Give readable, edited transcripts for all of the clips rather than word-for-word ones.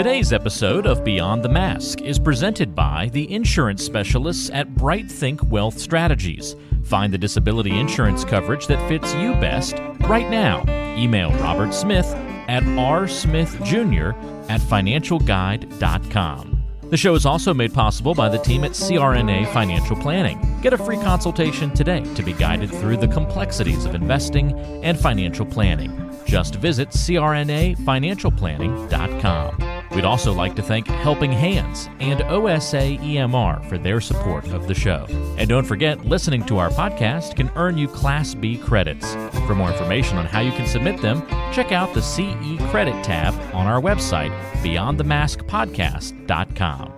Today's episode of Beyond the Mask is presented by the insurance specialists at Bright Think Wealth Strategies. Find the disability insurance coverage that fits you best right now. Email Robert Smith at rsmithjr@financialguide.com. The show is also made possible by the team at CRNA Financial Planning. Get a free consultation today to be guided through the complexities of investing and financial planning. Just visit crnafinancialplanning.com. We'd also like to thank Helping Hands and OSA EMR for their support of the show. And don't forget, listening to our podcast can earn you Class B credits. For more information on how you can submit them, check out the CE Credit tab on our website, beyondthemaskpodcast.com.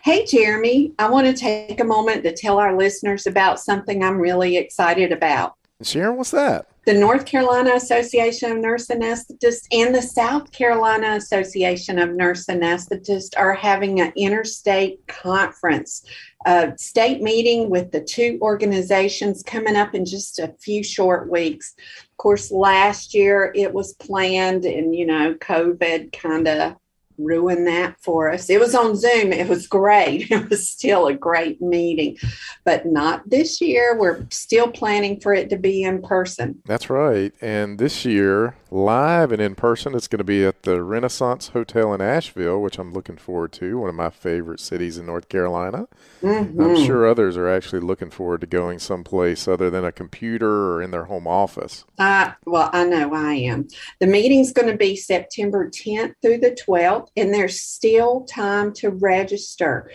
Hey, Jeremy, I want to take a moment to tell our listeners about something I'm really excited about. Sharon, what's that? The North Carolina Association of Nurse Anesthetists and the South Carolina Association of Nurse Anesthetists are having an interstate conference, a state meeting with the two organizations coming up in just a few short weeks. Of course, last year it was planned and, COVID kind of ruined that for us. It was on Zoom. It was great. It was still a great meeting, but not this year. We're still planning for it to be in person. That's right. And this year, live and in person, it's going to be at the Renaissance Hotel in Asheville, which I'm looking forward to, one of my favorite cities in North Carolina. Mm-hmm. I'm sure others are actually looking forward to going someplace other than a computer or in their home office. Well, I know I am. The meeting's going to be September 10th through the 12th. And there's still time to register.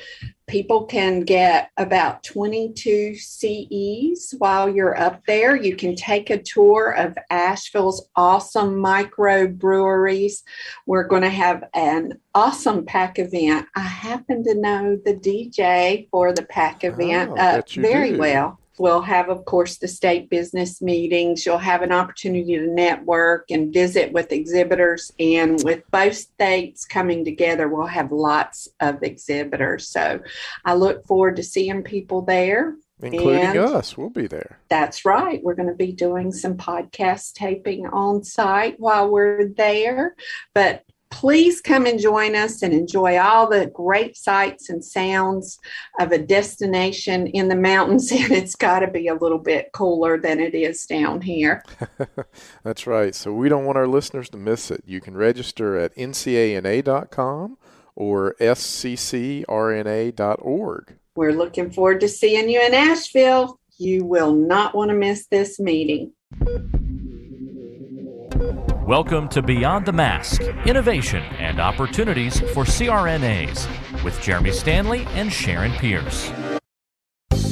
People can get about 22 CEs while you're up there. You can take a tour of Asheville's awesome microbreweries. We're going to have an awesome PAC event. I happen to know the DJ for the PAC event very well. We'll have, of course, the state business meetings. You'll have an opportunity to network and visit with exhibitors. And with both states coming together, we'll have lots of exhibitors. So I look forward to seeing people there. Including us. We'll be there. That's right. We're going to be doing some podcast taping on site while we're there. But please come and join us and enjoy all the great sights and sounds of a destination in the mountains. And it's got to be a little bit cooler than it is down here. That's right. So we don't want our listeners to miss it. You can register at ncana.com or sccrna.org. We're looking forward to seeing you in Asheville. You will not want to miss this meeting. Welcome to Beyond the Mask, Innovation and Opportunities for CRNAs with Jeremy Stanley and Sharon Pierce.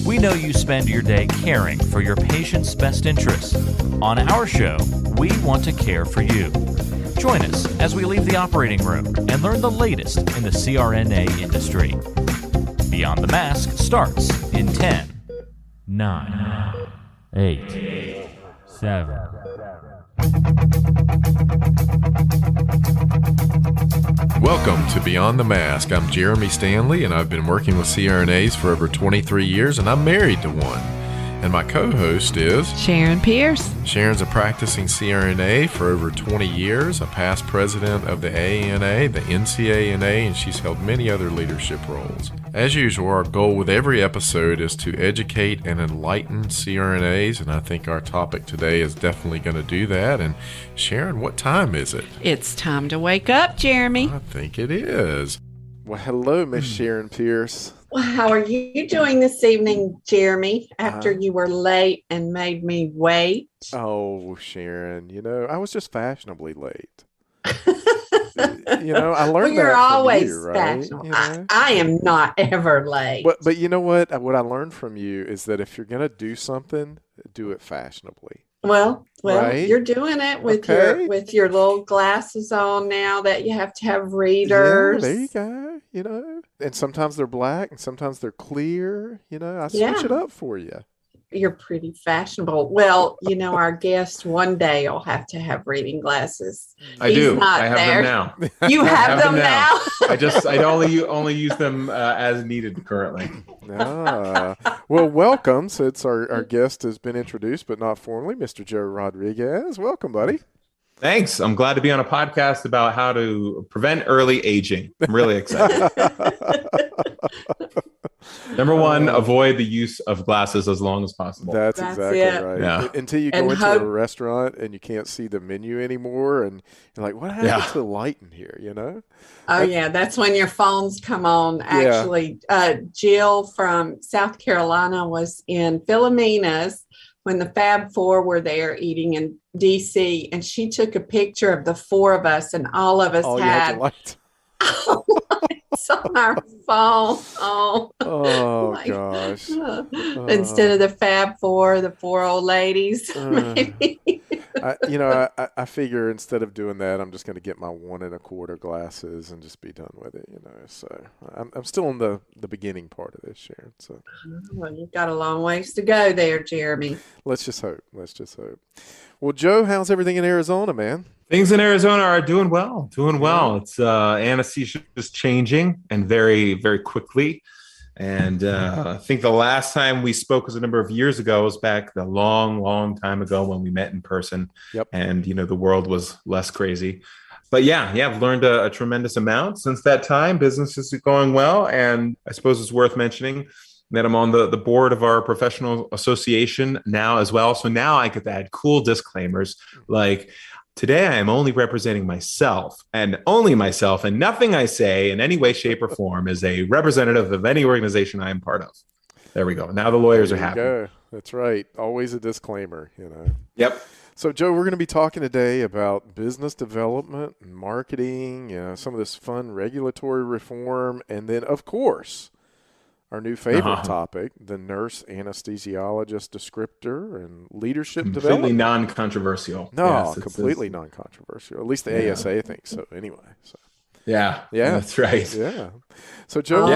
We know you spend your day caring for your patient's best interests. On our show, we want to care for you. Join us as we leave the operating room and learn the latest in the CRNA industry. Beyond the Mask starts in 10, 9, 8, 7... Welcome to Beyond the Mask. I'm Jeremy Stanley, and I've been working with CRNAs for over 23 years, and I'm married to one. And my co-host is Sharon Pierce. Sharon's a practicing CRNA for over 20 years, a past president of the AANA, the NCANA, and she's held many other leadership roles. As usual, our goal with every episode is to educate and enlighten CRNAs, and I think our topic today is definitely going to do that. And Sharon, what time is it? It's time to wake up, Jeremy. I think it is. Well, hello, Miss Sharon Pierce. Well, how are you doing this evening, Jeremy, after you were late and made me wait? Oh, Sharon, I was just fashionably late. I learned you're that always from you, right? fashionable. I am not ever late. But you know what? What I learned from you is that if you're going to do something, do it fashionably. Well, right? You're doing it with your little glasses on now that you have to have readers. Yeah, there you go. And sometimes they're black and sometimes they're clear. I switch it up for you. You're pretty fashionable. Well, our guest one day will have to have reading glasses. I do. I have them now. You have them now? I only use them as needed currently. Well, welcome. Since our guest has been introduced, but not formally, Mr. Joe Rodriguez. Welcome, buddy. Thanks. I'm glad to be on a podcast about how to prevent early aging. I'm really excited. Number one, avoid the use of glasses as long as possible. That's exactly it. right. Yeah. Until you go into a restaurant and you can't see the menu anymore, and you're like, what happened to the light in here, you know? Oh, yeah. That's when your phones come on. Actually, Jill from South Carolina was in Philomena's when the Fab Four were there eating in D.C., and she took a picture of the four of us, and all of us had lights on our phone. Oh gosh. Instead of the Fab Four, the four old ladies. Maybe. I figure instead of doing that, I'm just going to get my 1 1/4 glasses and just be done with it, So I'm still in the beginning part of this, Sharon. So well, you've got a long ways to go there, Jeremy. Let's just hope. Well, Joe, how's everything in Arizona, man? Things in Arizona are doing well. It's anesthesia is changing, and very, very quickly. And I think the last time we spoke was a number of years ago. It was back a long, long time ago when we met in person. Yep. And, the world was less crazy. But I've learned a tremendous amount since that time. Business is going well. And I suppose it's worth mentioning that I'm on the board of our professional association now as well. So now I get to add cool disclaimers like, today I am only representing myself and only myself, and nothing I say in any way, shape, or form is a representative of any organization I am part of. There we go. Now the lawyers are happy. Go. That's right. Always a disclaimer, Yep. So, Joe, we're going to be talking today about business development and marketing, some of this fun regulatory reform, and then, of course, our new favorite topic, the nurse anesthesiologist descriptor and leadership development. Completely non-controversial. No, completely non-controversial. At least the ASA thinks so anyway. So. Yeah, that's right. Yeah. So, Joe.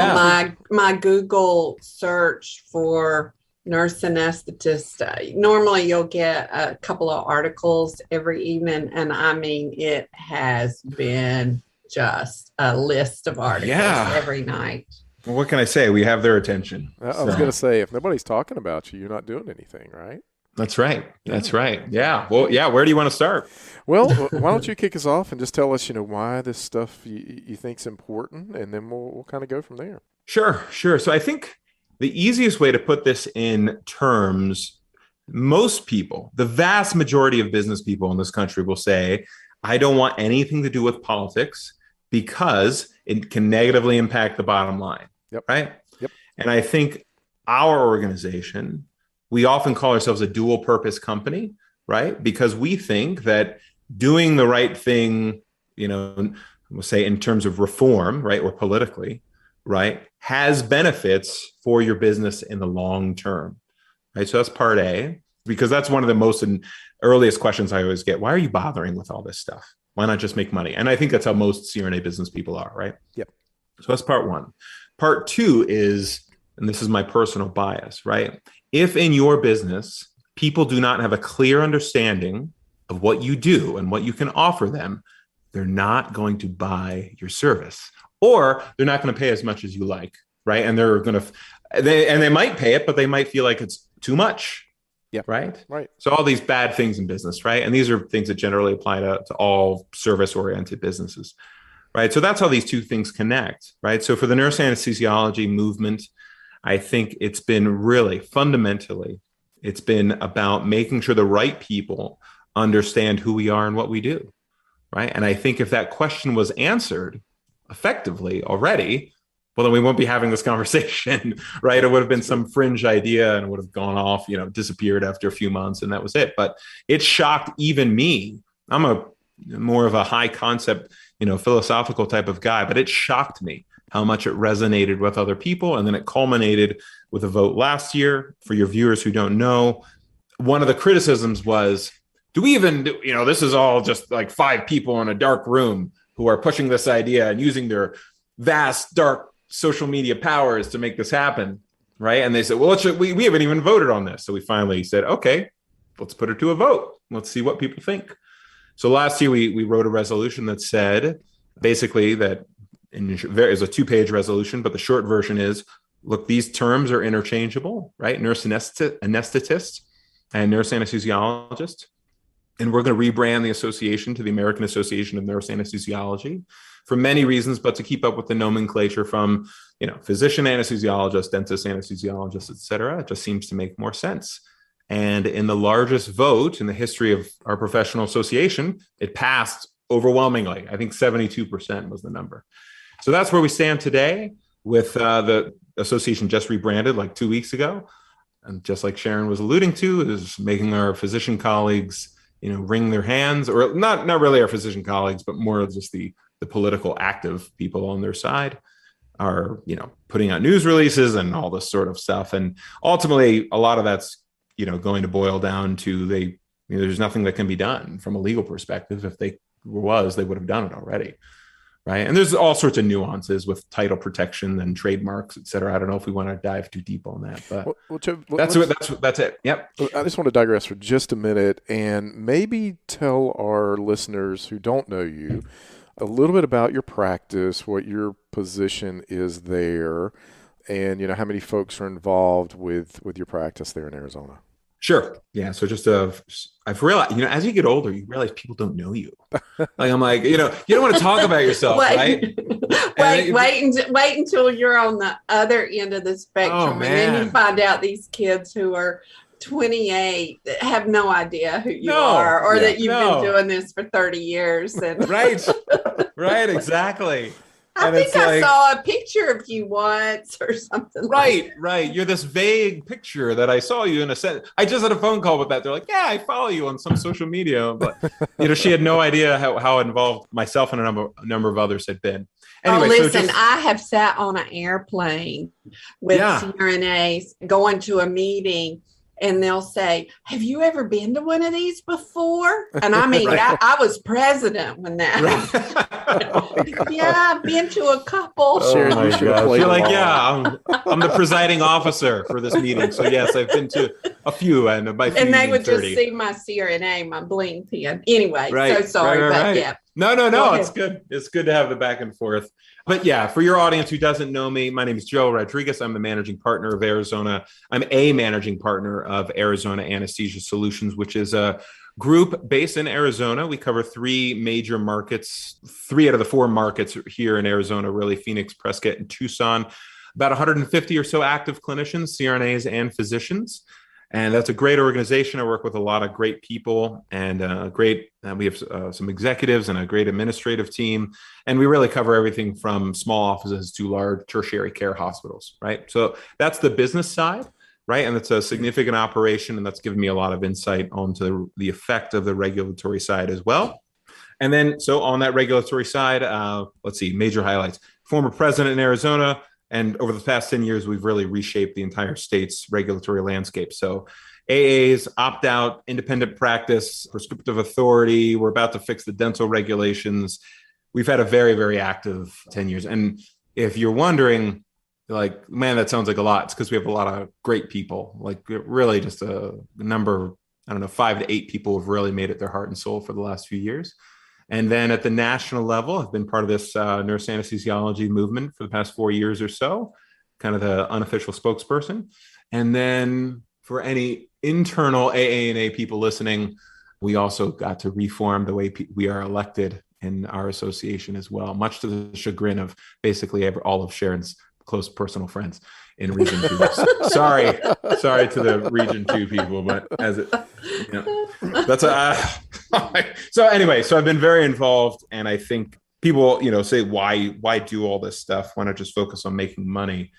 My Google search for nurse anesthetist, normally you'll get a couple of articles every evening. And I mean, it has been just a list of articles every night. Well, what can I say? We have their attention. I was going to say, if nobody's talking about you, you're not doing anything, right? That's right. That's right. Yeah. Well, where do you want to start? Well, why don't you kick us off and just tell us, why this stuff you think's important, and then we'll kind of go from there. Sure. So I think the easiest way to put this in terms, most people, the vast majority of business people in this country will say, I don't want anything to do with politics because it can negatively impact the bottom line. Yep. Right. Yep. And I think our organization, we often call ourselves a dual purpose company, right? Because we think that doing the right thing, we'll say in terms of reform, right, or politically, right, has benefits for your business in the long term, right? So that's part A, because that's one of the most earliest questions I always get. Why are you bothering with all this stuff? Why not just make money? And I think that's how most CRNA business people are, right? Yep. So that's part one. Part two is, and this is my personal bias, right? If in your business, people do not have a clear understanding of what you do and what you can offer them, they're not going to buy your service, or they're not going to pay as much as you like, right? And they might pay it, but they might feel like it's too much. Yeah. Right. Right. So all these bad things in business, right? And these are things that generally apply to all service-oriented businesses, right? So that's how these two things connect, right? So for the nurse anesthesiology movement, I think it's been really fundamentally, it's been about making sure the right people understand who we are and what we do, right? And I think if that question was answered effectively already, well, then we won't be having this conversation, right? It would have been some fringe idea and it would have gone off, disappeared after a few months, and that was it. But it shocked even me. I'm more of a high concept, philosophical type of guy, but it shocked me how much it resonated with other people. And then it culminated with a vote last year. For your viewers who don't know, one of the criticisms was, do we even do, this is all just like 5 people in a dark room who are pushing this idea and using their vast, dark social media powers to make this happen, right? And they said, well, we haven't even voted on this. So we finally said, okay, let's put it to a vote. Let's see what people think. So last year, we wrote a resolution that said basically that there is a 2-page resolution, but the short version is, look, these terms are interchangeable, right? Nurse anesthetist and nurse anesthesiologist. And we're going to rebrand the association to the American Association of Nurse Anesthesiology for many reasons, but to keep up with the nomenclature from, physician anesthesiologist, dentist anesthesiologist, et cetera. It just seems to make more sense. And in the largest vote in the history of our professional association, it passed overwhelmingly. I think 72% was the number. So that's where we stand today, with the association just rebranded like 2 weeks ago. And just like Sharon was alluding to, is making our physician colleagues, wring their hands, or not really our physician colleagues, but more just the political active people on their side are, putting out news releases and all this sort of stuff. And ultimately, a lot of that's, going to boil down to there's nothing that can be done from a legal perspective. If they would have done it already. Right. And there's all sorts of nuances with title protection and trademarks, et cetera. I don't know if we want to dive too deep on that, but Joe, that's it. Yep. I just want to digress for just a minute and maybe tell our listeners who don't know you a little bit about your practice, what your position is there, and how many folks are involved with your practice there in Arizona. Sure. Yeah. So I've realized, as you get older, you realize people don't know you. I'm like, you don't want to talk about yourself, right? Wait until you're on the other end of the spectrum. And then you find out these kids who are 28 that have no idea who you are, or that you've been doing this for 30 years. And Right. Exactly. I think I saw a picture of you once or something. Right. You're this vague picture that I saw you in a set. I just had a phone call with that. They're like, yeah, I follow you on some social media. But, she had no idea how involved myself and a number of others had been. Anyway, listen, I have sat on an airplane with CRNAs going to a meeting. And they'll say, have you ever been to one of these before? And I mean, I was president when that happened. Yeah, I've been to a couple. Oh my gosh. You're like, I'm the presiding officer for this meeting. So yes, I've been to a few, and they would 30. Just see my CRNA, my bling pin. Anyway, so sorry, but yeah. No, it's good. It's good to have the back and forth. But yeah, for your audience who doesn't know me, my name is Joe Rodriguez. I'm the managing partner of Arizona. I'm a managing partner of Arizona Anesthesia Solutions, which is a group based in Arizona. We cover 3 major markets, 3 out of the 4 markets here in Arizona, really: Phoenix, Prescott, and Tucson. About 150 or so active clinicians, CRNAs, and physicians. And that's a great organization. I work with a lot of great people, and we have some executives and a great administrative team. And we really cover everything from small offices to large tertiary care hospitals, right? So that's the business side, right? And it's a significant operation, and that's given me a lot of insight onto the effect of the regulatory side as well. And then, so on that regulatory side, let's see, major highlights. Former president in Arizona. And over the past 10 years, we've really reshaped the entire state's regulatory landscape. So AAs, opt-out, independent practice, prescriptive authority. We're about to fix the dental regulations. We've had a very, very active 10 years. And if you're wondering, like, man, that sounds like a lot, it's because we have a lot of great people, like really just a number, 5 to 8 people have really made it their heart and soul for the last few years. And then at the national level, I've been part of this nurse anesthesiology movement for the past 4 years or so, kind of the unofficial spokesperson. And then for any internal AANA people listening, we also got to reform the way we are elected in our association as well, much to the chagrin of basically all of Sharon's close personal friends in Region 2. sorry to the Region 2 people, but as it, that's so anyway, so I've been very involved, and I think people, say, why do all this stuff? Why not just focus on making money?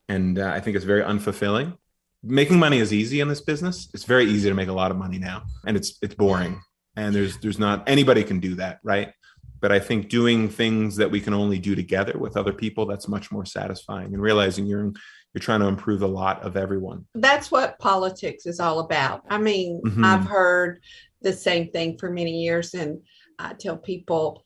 And I think it's very unfulfilling. Making money is easy in this business. It's very easy to make a lot of money now, and it's boring. And there's not anybody can do that, right? But I think doing things that we can only do together with other people, that's much more satisfying, and realizing you're trying to improve the lot of everyone. That's what politics is all about. I mean, I've heard the same thing for many years, and I tell people,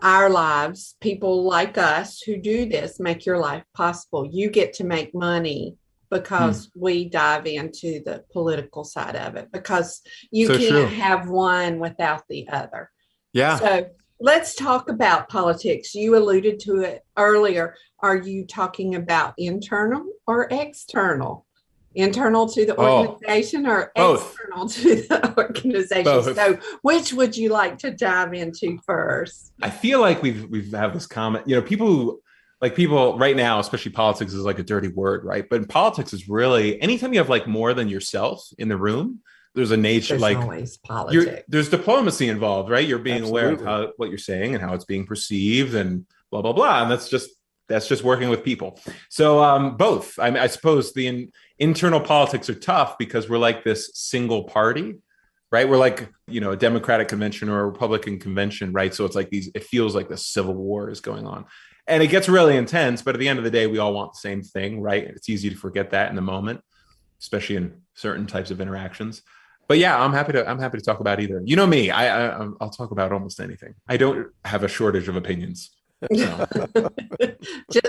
our lives, people like us who do this, make your life possible. You get to make money because we dive into the political side of it, because you can't have one without the other. Yeah. So let's talk about politics. You alluded to it earlier. Are you talking about internal or external? Internal to the organization or both. external to the organization? Both. So which would you like to dive into first? I feel like we've had this comment, people right now, especially politics is like a dirty word, right? But in politics is really anytime you have like more than yourself in the room, there's a nature There's always politics. There's diplomacy involved, right? You're being Absolutely. aware of what you're saying and how it's being perceived and blah, blah, blah. And that's just working with people. So both. I suppose the internal politics are tough because we're like this single party, right? We're like, a Democratic convention or a Republican convention, right? So it's like it feels like the civil war is going on. And it gets really intense, but at the end of the day, we all want the same thing, right? It's easy to forget that in the moment, especially in certain types of interactions. But yeah, I'm happy to talk about either. You know me, I'll talk about almost anything. I don't have a shortage of opinions. So.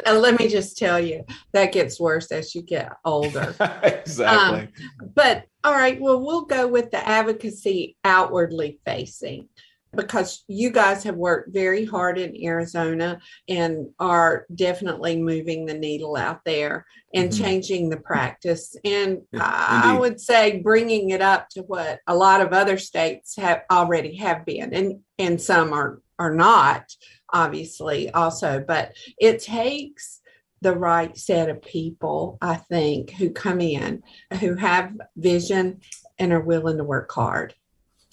Let me just tell you, that gets worse as you get older. Exactly. But all right, well, we'll go with the advocacy outwardly facing, because you guys have worked very hard in Arizona and are definitely moving the needle out there and changing the practice. And I would say bringing it up to what a lot of other states already have been, and some are not, obviously, also. But it takes the right set of people, I think, who come in, who have vision and are willing to work hard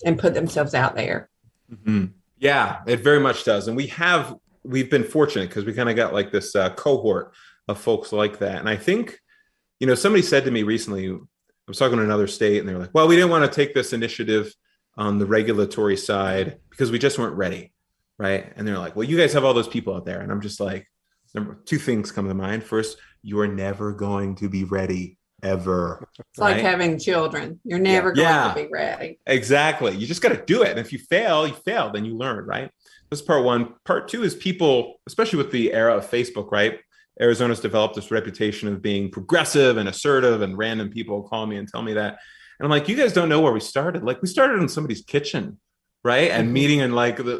and put themselves out there. Mm-hmm. Yeah, it very much does. And we've been fortunate because we kind of got like this cohort of folks like that. And I think, somebody said to me recently, I was talking to another state and they were like, well, we didn't want to take this initiative on the regulatory side because we just weren't ready. Right. And they're like, well, you guys have all those people out there. And I'm just like, two things come to mind. First, you are never going to be ready ever. It's like having children. You're never going to be ready. Exactly. You just got to do it. And if you fail, then you learn, right? That's part one. Part two is people, especially with the era of Facebook, right? Arizona's developed this reputation of being progressive and assertive, and random people call me and tell me that. And I'm like, you guys don't know where we started. Like, we started in somebody's kitchen, right? And meeting in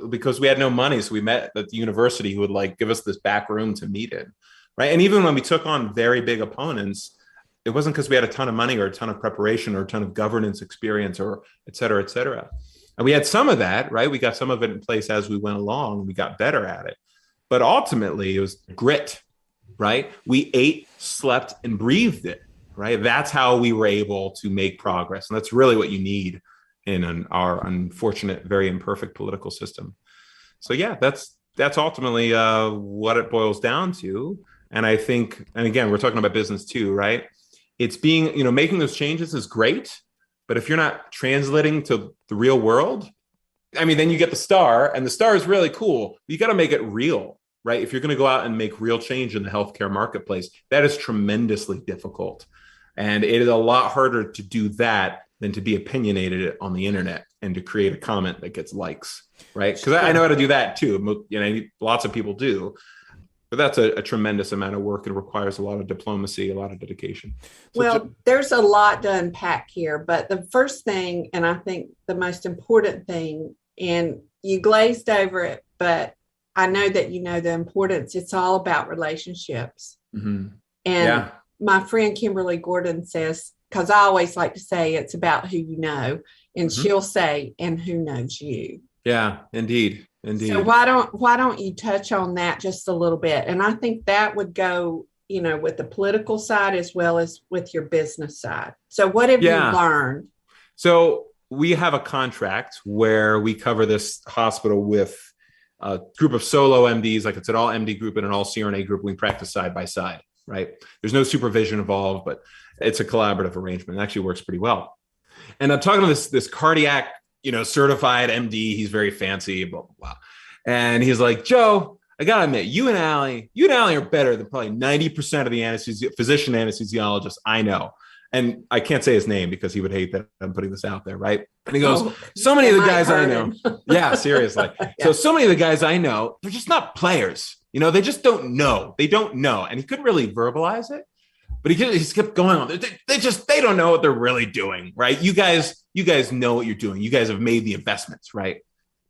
because we had no money. So we met at the university who would give us this back room to meet in, right? And even when we took on very big opponents, it wasn't because we had a ton of money or a ton of preparation or a ton of governance experience or et cetera, et cetera. And we had some of that, right? We got some of it in place as we went along. We got better at it. But ultimately, it was grit, right? We ate, slept, and breathed it, right? That's how we were able to make progress. And that's really what you need in our unfortunate, very imperfect political system. So yeah, that's ultimately what it boils down to. And I think, and again, we're talking about business too, right? It's making those changes is great, but if you're not translating to the real world, then you get the star, and the star is really cool. You got to make it real, right? If you're going to go out and make real change in the healthcare marketplace, that is tremendously difficult. And it is a lot harder to do that than to be opinionated on the internet and to create a comment that gets likes, right? Because I know how to do that too. Lots of people do. But that's a tremendous amount of work and requires a lot of diplomacy, a lot of dedication. There's a lot to unpack here, but the first thing, and I think the most important thing, and you glazed over it, but I know that you know the importance. It's all about relationships. Mm-hmm. And my friend Kimberly Gordon says, because I always like to say it's about who you know, and she'll say, and who knows you. Yeah, indeed. So why don't you touch on that just a little bit? And I think that would go, with the political side as well as with your business side. So what have you learned? So we have a contract where we cover this hospital with a group of solo MDs, like it's an all MD group and an all CRNA group. We practice side by side, right? There's no supervision involved, but it's a collaborative arrangement. It actually works pretty well. And I'm talking to this cardiac certified MD. He's very fancy, blah, blah, blah. And he's like, Joe, I got to admit, you and Allie are better than probably 90% of the physician anesthesiologists I know. And I can't say his name because he would hate that I'm putting this out there, right? And he goes, so many of the guys I know. Yeah, seriously. Yeah. So many of the guys I know, they're just not players. They just don't know. They don't know. And he couldn't really verbalize it. But he just kept going on. They don't know what they're really doing, right? You guys know what you're doing. You guys have made the investments, right?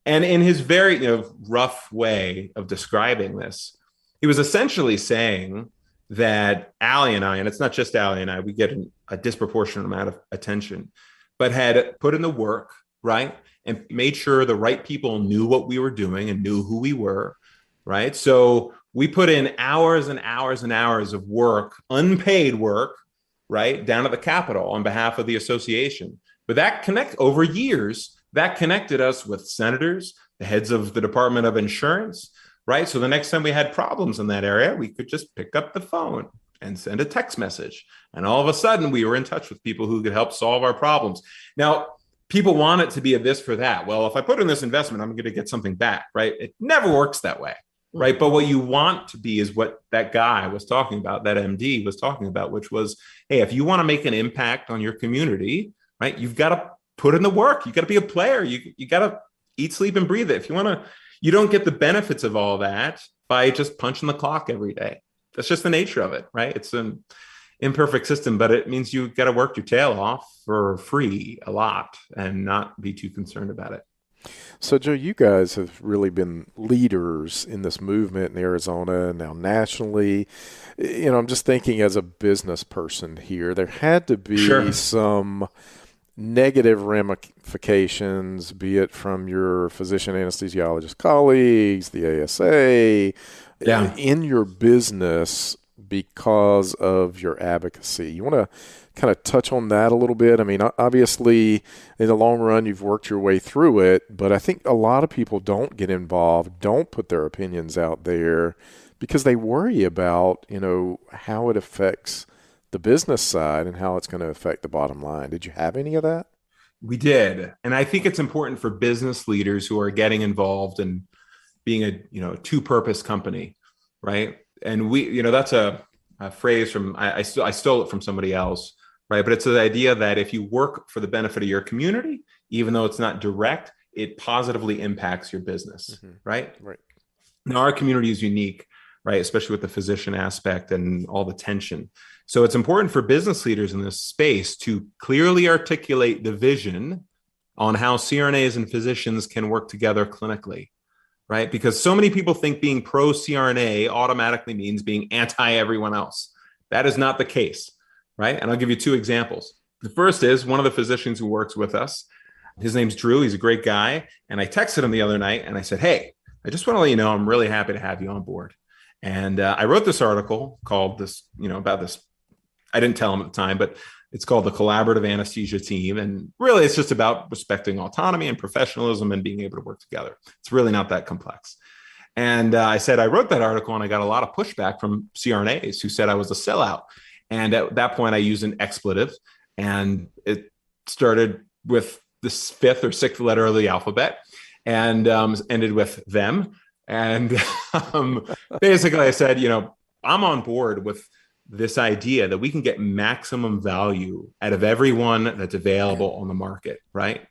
And in his very rough way of describing this, he was essentially saying that Allie and I, and it's not just Allie and I, we get a disproportionate amount of attention, but had put in the work, right? And made sure the right people knew what we were doing and knew who we were, right? So we put in hours and hours and hours of work, unpaid work, right, down at the Capitol on behalf of the association. But over years, that connected us with senators, the heads of the Department of Insurance, right? So the next time we had problems in that area, we could just pick up the phone and send a text message. And all of a sudden, we were in touch with people who could help solve our problems. Now, people want it to be a this for that. Well, if I put in this investment, I'm going to get something back, right? It never works that way, right? But what you want to be is what that guy was talking about, that MD was talking about, which was, hey, if you want to make an impact on your community, right, you've got to put in the work. You got to be a player. You got to eat, sleep, and breathe it. If you want to, you don't get the benefits of all that by just punching the clock every day. That's just the nature of it, right? It's an imperfect system, but it means you got to work your tail off for free a lot and not be too concerned about it. So, Joe, you guys have really been leaders in this movement in Arizona, now nationally. You know, I'm just thinking as a business person here, there had to be some negative ramifications, be it from your physician anesthesiologist colleagues, the ASA, in your business because of your advocacy. You want to kind of touch on that a little bit? I mean, obviously, in the long run, you've worked your way through it, but I think a lot of people don't get involved, don't put their opinions out there because they worry about, you know, how it affects the business side and how it's going to affect the bottom line. Did you have any of that? We did. And I think it's important for business leaders who are getting involved in being a two-purpose company, right? And we, that's a phrase from, I stole it from somebody else, right? But it's the idea that if you work for the benefit of your community, even though it's not direct, it positively impacts your business, right? Right. Now, our community is unique, right? Especially with the physician aspect and all the tension. So it's important for business leaders in this space to clearly articulate the vision on how CRNAs and physicians can work together clinically, right? Because so many people think being pro CRNA automatically means being anti everyone else. That is not the case, right? And I'll give you two examples. The first is one of the physicians who works with us. His name's Drew. He's a great guy. And I texted him the other night and I said, hey, I just want to let you know, I'm really happy to have you on board. And I wrote this article called this, about this. I didn't tell him at the time, but it's called the Collaborative Anesthesia Team. And really, it's just about respecting autonomy and professionalism and being able to work together. It's really not that complex. And I said, I wrote that article and I got a lot of pushback from CRNAs who said I was a sellout. And at that point, I used an expletive. And it started with the fifth or sixth letter of the alphabet and ended with them. And basically, I said, I'm on board with this idea that we can get maximum value out of everyone that's available on the market, right?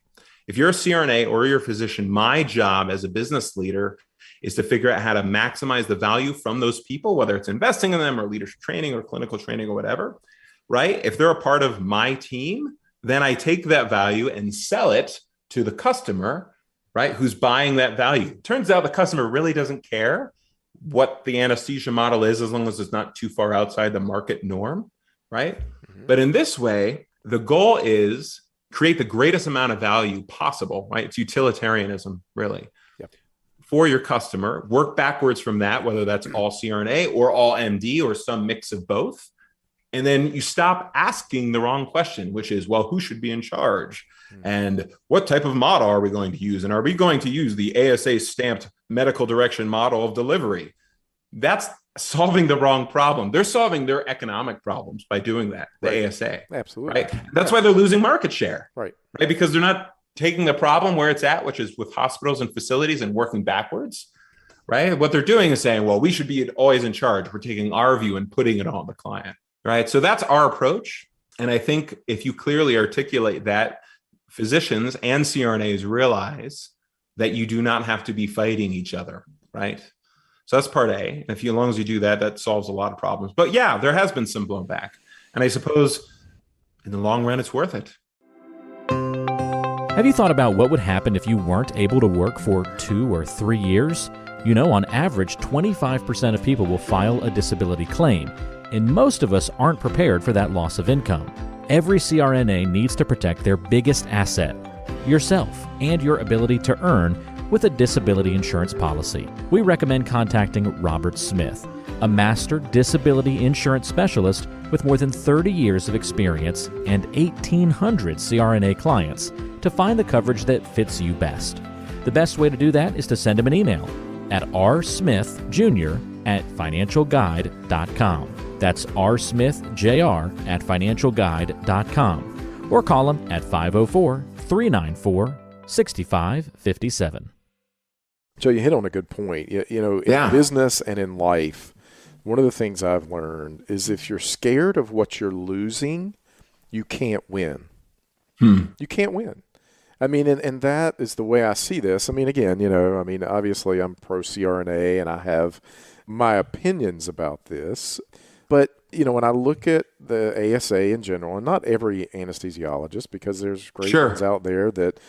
If you're a CRNA or you're a physician, my job as a business leader is to figure out how to maximize the value from those people, whether it's investing in them or leadership training or clinical training or whatever, right? If they're a part of my team, then I take that value and sell it to the customer, right? Who's buying that value. Turns out the customer really doesn't care what the anesthesia model is, as long as it's not too far outside the market norm, right? But in this way, the goal is create the greatest amount of value possible, right? It's utilitarianism, really, for your customer. Work backwards from that, whether that's all CRNA or all MD or some mix of both. And then you stop asking the wrong question, which is, well, who should be in charge? And what type of model are we going to use? And are we going to use the ASA stamped medical direction model of delivery? That's solving the wrong problem. They're solving their economic problems by doing that, the ASA. Absolutely. Right? That's why they're losing market share. Right. Because they're not taking the problem where it's at, which is with hospitals and facilities, and working backwards. Right. What they're doing is saying, well, we should be always in charge. We're taking our view and putting it on the client. Right. So that's our approach. And I think if you clearly articulate that, physicians and CRNAs realize that you do not have to be fighting each other. Right. So that's part A. And as long as you do that, that solves a lot of problems. But yeah, there has been some blowback. And I suppose in the long run, it's worth it. Have you thought about what would happen if you weren't able to work for 2 or 3 years? On average, 25% of people will file a disability claim, and most of us aren't prepared for that loss of income. Every CRNA needs to protect their biggest asset, yourself, and your ability to earn with a disability insurance policy. We recommend contacting Robert Smith, a master disability insurance specialist with more than 30 years of experience and 1,800 CRNA clients to find the coverage that fits you best. The best way to do that is to send him an email at rsmithjr@financialguide.com. That's rsmithjr@financialguide.com, or call him at 504-394-6557. Joe, you hit on a good point. In business and in life, one of the things I've learned is if you're scared of what you're losing, you can't win. You can't win. I mean, and that is the way I see this. I mean, again, obviously I'm pro CRNA and I have my opinions about this. But, when I look at the ASA in general, and not every anesthesiologist, because there's great ones out there that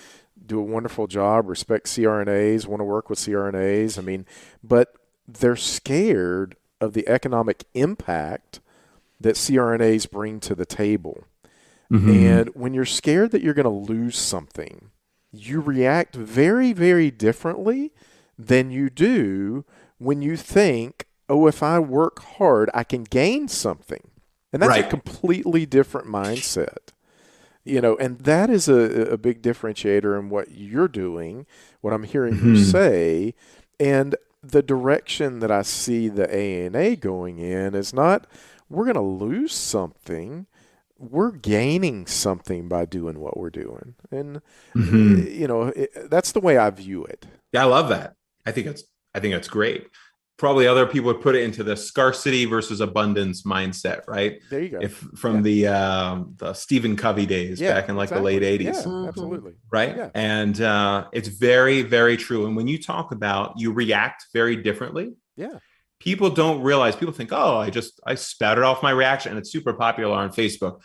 do a wonderful job, respect CRNAs, want to work with CRNAs. I mean, but they're scared of the economic impact that CRNAs bring to the table. And when you're scared that you're going to lose something, you react very, very differently than you do when you think, oh, if I work hard, I can gain something. And that's a completely different mindset. And that is a big differentiator in what you're doing, what I'm hearing you say. And the direction that I see the AANA going in is not, we're going to lose something. We're gaining something by doing what we're doing. And, that's the way I view it. Yeah, I love that. I think it's great. Probably other people would put it into the scarcity versus abundance mindset, right? There you go. From the Stephen Covey days back in the late 80s. Yeah, absolutely. Right. Yeah. And it's very, very true. And when you talk about you react very differently. Yeah. People don't realize, people think, oh, I spouted off my reaction. And it's super popular on Facebook.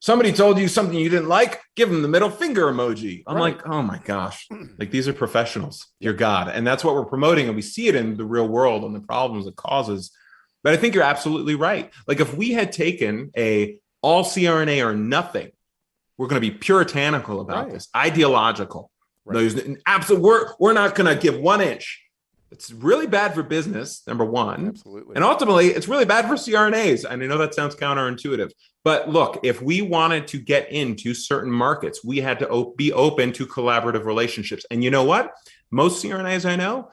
Somebody told you something you didn't like, give them the middle finger emoji. I'm like, oh my gosh, these are professionals, dear God. And that's what we're promoting. And we see it in the real world and the problems it causes. But I think you're absolutely right. Like if we had taken all CRNA or nothing, we're going to be puritanical about this, ideological. There's we're not going to give 1 inch. It's really bad for business, number one. Absolutely. And ultimately, it's really bad for CRNAs. And I know that sounds counterintuitive. But look, if we wanted to get into certain markets, we had to be open to collaborative relationships. And you know what? Most CRNAs I know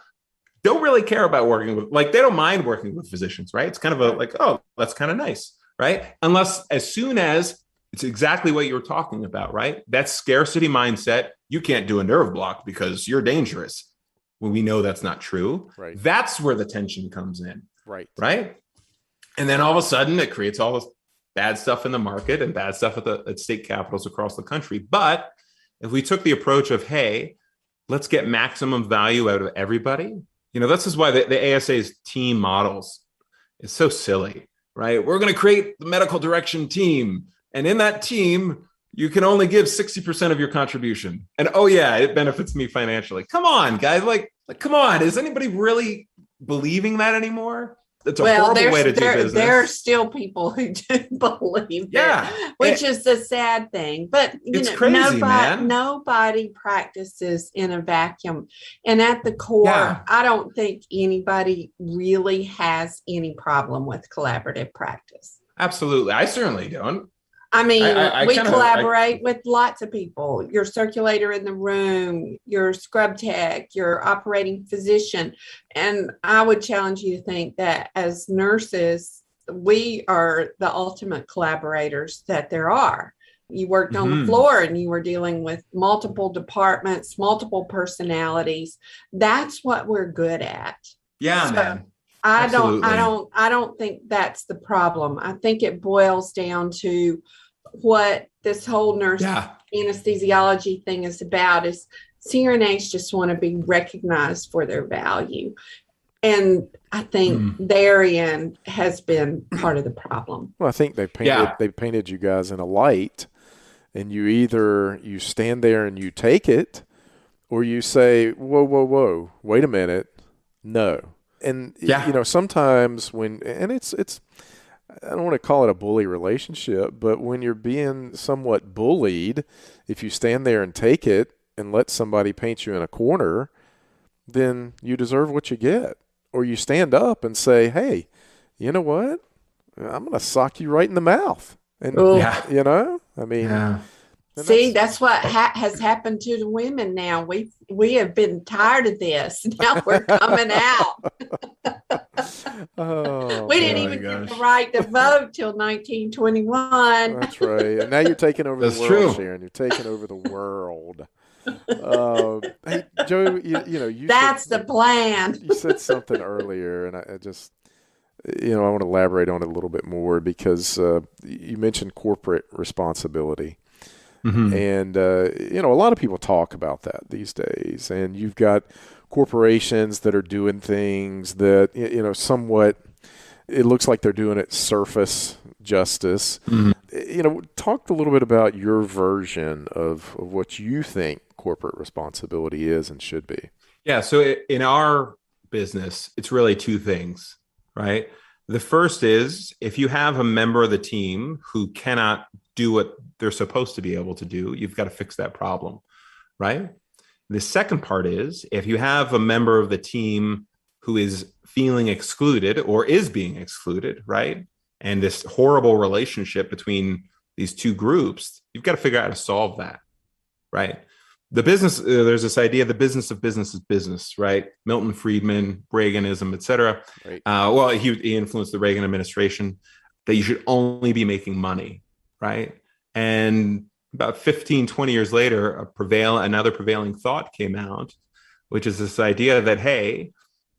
don't really care about working with, they don't mind working with physicians, right? It's kind of oh, that's kind of nice, right? Unless as soon as it's exactly what you were talking about, right? That scarcity mindset, you can't do a nerve block because you're dangerous. When we know that's not true, that's where the tension comes in. Right. And then all of a sudden it creates all this bad stuff in the market and bad stuff at state capitals across the country. But if we took the approach of, hey, let's get maximum value out of everybody, this is why the ASA's team models is so silly, right? We're going to create the medical direction team. And in that team, you can only give 60% of your contribution. And it benefits me financially. Come on, guys. Come on. Is anybody really believing that anymore? It's a horrible way to do business. There are still people who do believe that, which is the sad thing. But it's crazy, man. Nobody practices in a vacuum. And at the core, I don't think anybody really has any problem with collaborative practice. Absolutely. I certainly don't. I mean, we collaborate with lots of people, your circulator in the room, your scrub tech, your operating physician. And I would challenge you to think that as nurses, we are the ultimate collaborators that there are. You worked on the floor and you were dealing with multiple departments, multiple personalities. That's what we're good at. Yeah, man. I don't think that's the problem. I think it boils down to what this whole nurse anesthesiology thing is about is CRNAs just want to be recognized for their value. And I think therein has been part of the problem. Well, I think they painted you guys in a light, and you stand there and you take it, or you say, whoa, wait a minute. No. And, sometimes it's I don't want to call it a bully relationship, but when you're being somewhat bullied, if you stand there and take it and let somebody paint you in a corner, then you deserve what you get. Or you stand up and say, hey, you know what? I'm going to sock you right in the mouth. And, you know, I mean, see, that's what has happened to the women now. We have been tired of this. Now we're coming out. We didn't even get the right to vote till 1921. That's right. And now you're taking over the world, true. Sharon. You're taking over the world. Hey, Joe, you that's the plan. You said something earlier, and I just, I want to elaborate on it a little bit more because you mentioned corporate responsibility. Mm-hmm. And, a lot of people talk about that these days. And you've got corporations that are doing things that, somewhat, it looks like they're doing it surface justice. Mm-hmm. Talk a little bit about your version of what you think corporate responsibility is and should be. Yeah. So in our business, it's really two things, right? The first is if you have a member of the team who cannot do what they're supposed to be able to do, you've got to fix that problem, right? The second part is if you have a member of the team who is feeling excluded or is being excluded, right? And this horrible relationship between these two groups, you've got to figure out how to solve that, right? The business, there's this idea, the business of business is business, right? Milton Friedman, Reaganism, et cetera. Right. He influenced the Reagan administration that you should only be making money, right? And about 15, 20 years later, another prevailing thought came out, which is this idea that, hey,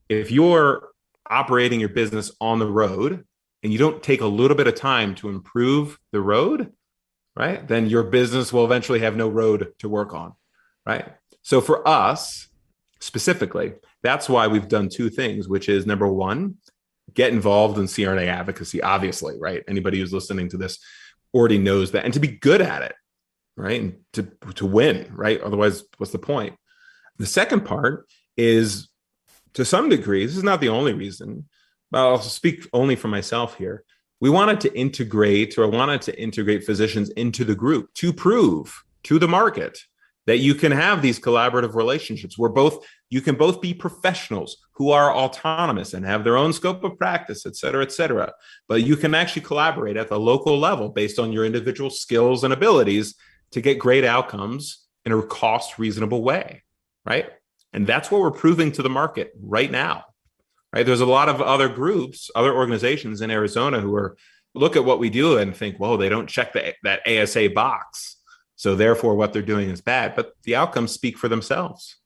if you're operating your business on the road and you don't take a little bit of time to improve the road, right, then your business will eventually have no road to work on, right? So for us specifically, that's why we've done two things, which is number one, get involved in CRNA advocacy, obviously, right? Anybody who's listening to this already knows that, and to be good at it, right? And to win, right? Otherwise, what's the point? The second part is, to some degree, this is not the only reason, but I'll speak only for myself here. I wanted to integrate physicians into the group to prove to the market that you can have these collaborative relationships where you can both be professionals who are autonomous and have their own scope of practice, et cetera, but you can actually collaborate at the local level based on your individual skills and abilities to get great outcomes in a cost reasonable way, right? And that's what we're proving to the market right now, right? There's a lot of other groups, other organizations in Arizona who look at what we do and think, whoa, they don't check that ASA box. So therefore what they're doing is bad, but the outcomes speak for themselves,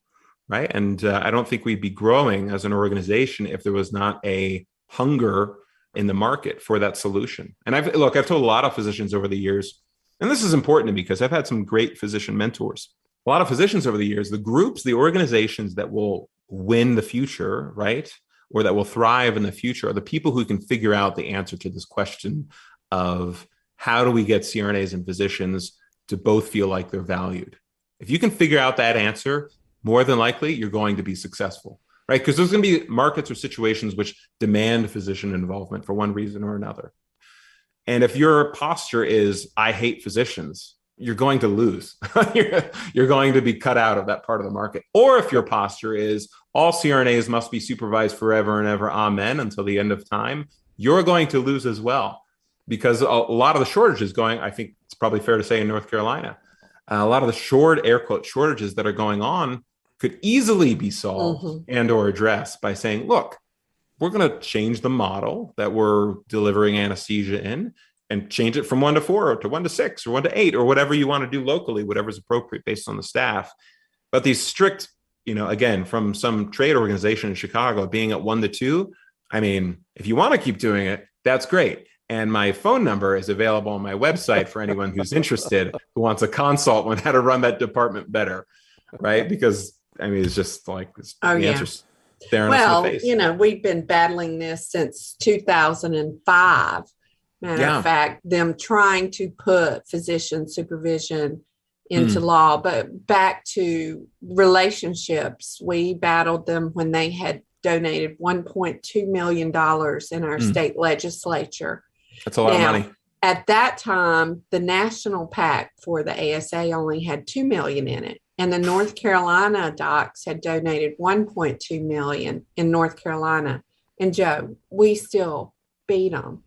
right? And I don't think we'd be growing as an organization if there was not a hunger in the market for that solution. And I've told a lot of physicians over the years, and this is important to me because I've had some great physician mentors. A lot of physicians over the years, the organizations that will win the future, right? Or that will thrive in the future are the people who can figure out the answer to this question of how do we get CRNAs and physicians to both feel like they're valued. If you can figure out that answer, more than likely you're going to be successful, right? Because there's going to be markets or situations which demand physician involvement for one reason or another. And if your posture is, I hate physicians, you're going to lose. You're going to be cut out of that part of the market. Or if your posture is, all CRNAs must be supervised forever and ever, amen, until the end of time, you're going to lose as well. Because a lot of the shortages I think it's probably fair to say in North Carolina, a lot of the air quote shortages that are going on could easily be solved and or addressed by saying, look, we're going to change the model that we're delivering anesthesia in and change it from 1 to 4 to 1 to 6 or 1 to 8 or whatever you want to do locally, whatever's appropriate based on the staff. But these strict, again, from some trade organization in Chicago being at 1 to 2, I mean, if you want to keep doing it, that's great. And my phone number is available on my website for anyone who's interested, who wants a consult on how to run that department better, right? Because, I mean, it's just like the answer's staring us in the face. We've been battling this since 2005. Matter of fact, them trying to put physician supervision into law. But back to relationships, we battled them when they had donated $1.2 million in our state legislature. That's a lot Now, of money. At that time, the national pack for the ASA only had $2 million in it. And the North Carolina docs had donated $1.2 million in North Carolina. And Joe, we still beat them.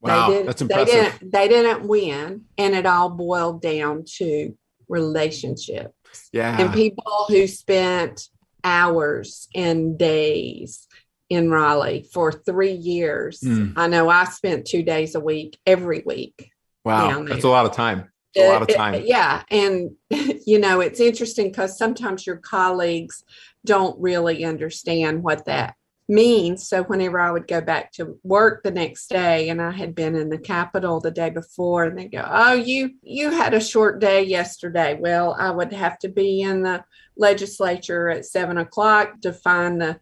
Wow, that's impressive. They didn't win, and it all boiled down to relationships. Yeah. And people who spent hours and days in Raleigh for 3 years. I know I spent 2 days a week, every week. Wow, that's a lot of time. A lot of time. Yeah. And, it's interesting because sometimes your colleagues don't really understand what that means. So whenever I would go back to work the next day, and I had been in the Capitol the day before, and they go, "Oh, you had a short day yesterday." Well, I would have to be in the legislature at 7:00 to find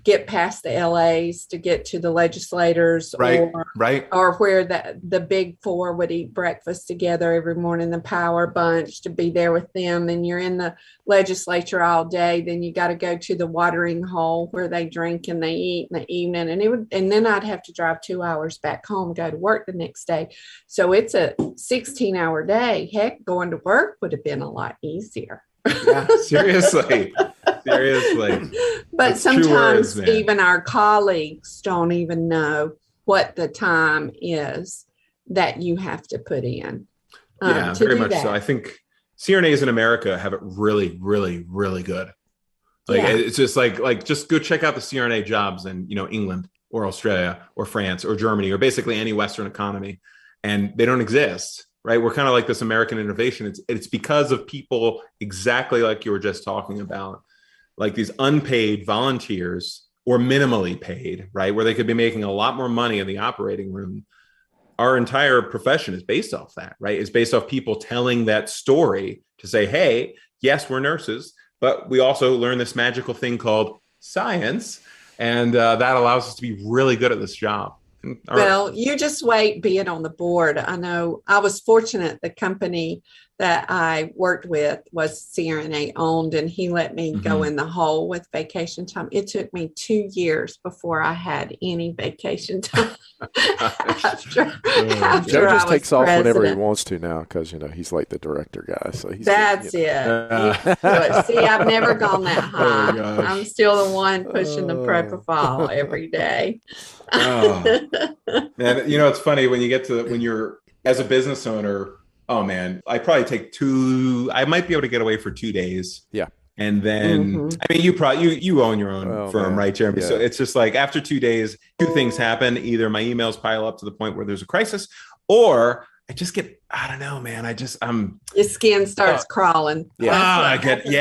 get past the LAs to get to the legislators, or where the big four would eat breakfast together every morning, the power bunch, to be there with them. And you're in the legislature all day. Then you got to go to the watering hole where they drink and they eat in the evening. And then I'd have to drive 2 hours back home, go to work the next day. So it's a 16-hour day. Heck, going to work would have been a lot easier. Yeah, seriously. Seriously. But That's sometimes words, even our colleagues don't even know what the time is that you have to put in. Yeah, very much so. I think CRNAs in America have it really, really, really good. It's just just go check out the CRNA jobs in, England or Australia or France or Germany or basically any Western economy. And they don't exist. Right. We're kind of like this American innovation. It's because of people exactly like you were just talking about, like these unpaid volunteers or minimally paid, right, where they could be making a lot more money in the operating room. Our entire profession is based off that, right? It's based off people telling that story to say, hey, yes, we're nurses, but we also learn this magical thing called science. And that allows us to be really good at this job. Well, you just wait being on the board. I know I was fortunate. The company that I worked with was CRNA owned, and he let me go in the hole with vacation time. It took me 2 years before I had any vacation time. after Joe just takes off president. whenever he wants to now because, he's like the director guy. So That's it. See, I've never gone that high. I'm still the one pushing the propofol every day. And it's funny when you're as a business owner. Oh man, I probably I might be able to get away for 2 days. Yeah. And then, you own your own firm, right, Jeremy? Yeah. So it's just like after 2 days, two things happen. Either my emails pile up to the point where there's a crisis, or I just get, I don't know, man. Your skin starts crawling. Absolutely.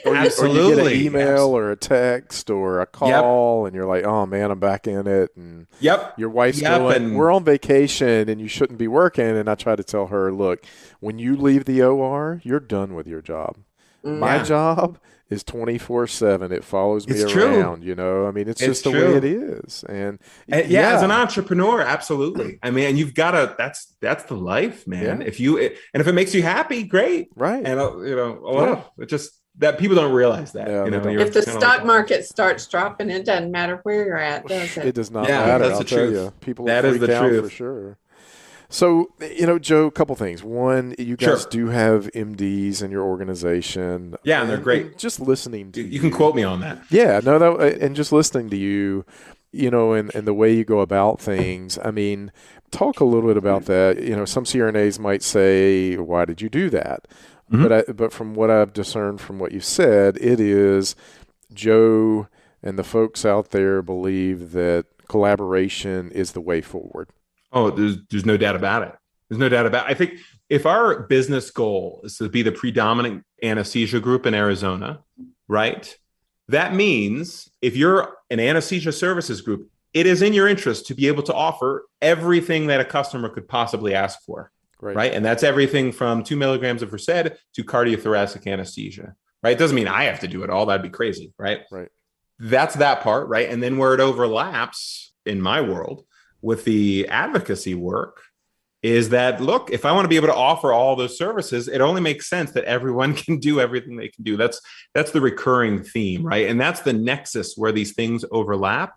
Or you get an email or a text or a call, and you're like, oh man, I'm back in it. And your wife's going, we're on vacation and you shouldn't be working. And I try to tell her, look, when you leave the OR, you're done with your job. My job is 24/7. It follows me around, it's just the way it is. And as an entrepreneur, absolutely. And you've got to, that's the life, man. Yeah. If it makes you happy, great. Right. And it just, that people don't realize that, if the stock market starts dropping, it doesn't matter where you're at, does it? It does not matter. That's the truth. People that is the truth for sure. So, Joe, a couple things. One, you guys do have MDs in your organization. Yeah, and they're great. Just listening to you. You can quote me on that. Yeah, and just listening to you, and the way you go about things. Talk a little bit about that. Some CRNAs might say, why did you do that? But from what I've discerned from what you said, it is Joe and the folks out there believe that collaboration is the way forward. Oh, there's no doubt about it. There's no doubt about it. I think if our business goal is to be the predominant anesthesia group in Arizona, right? That means if you're an anesthesia services group, it is in your interest to be able to offer everything that a customer could possibly ask for, right? And that's everything from 2 milligrams of Versed to cardiothoracic anesthesia, right? It doesn't mean I have to do it all. That'd be crazy, right? Right. That's that part, right? And then where it overlaps in my world with the advocacy work is that, look, if I want to be able to offer all those services, it only makes sense that everyone can do everything they can do. That's the recurring theme, right? And that's the nexus where these things overlap.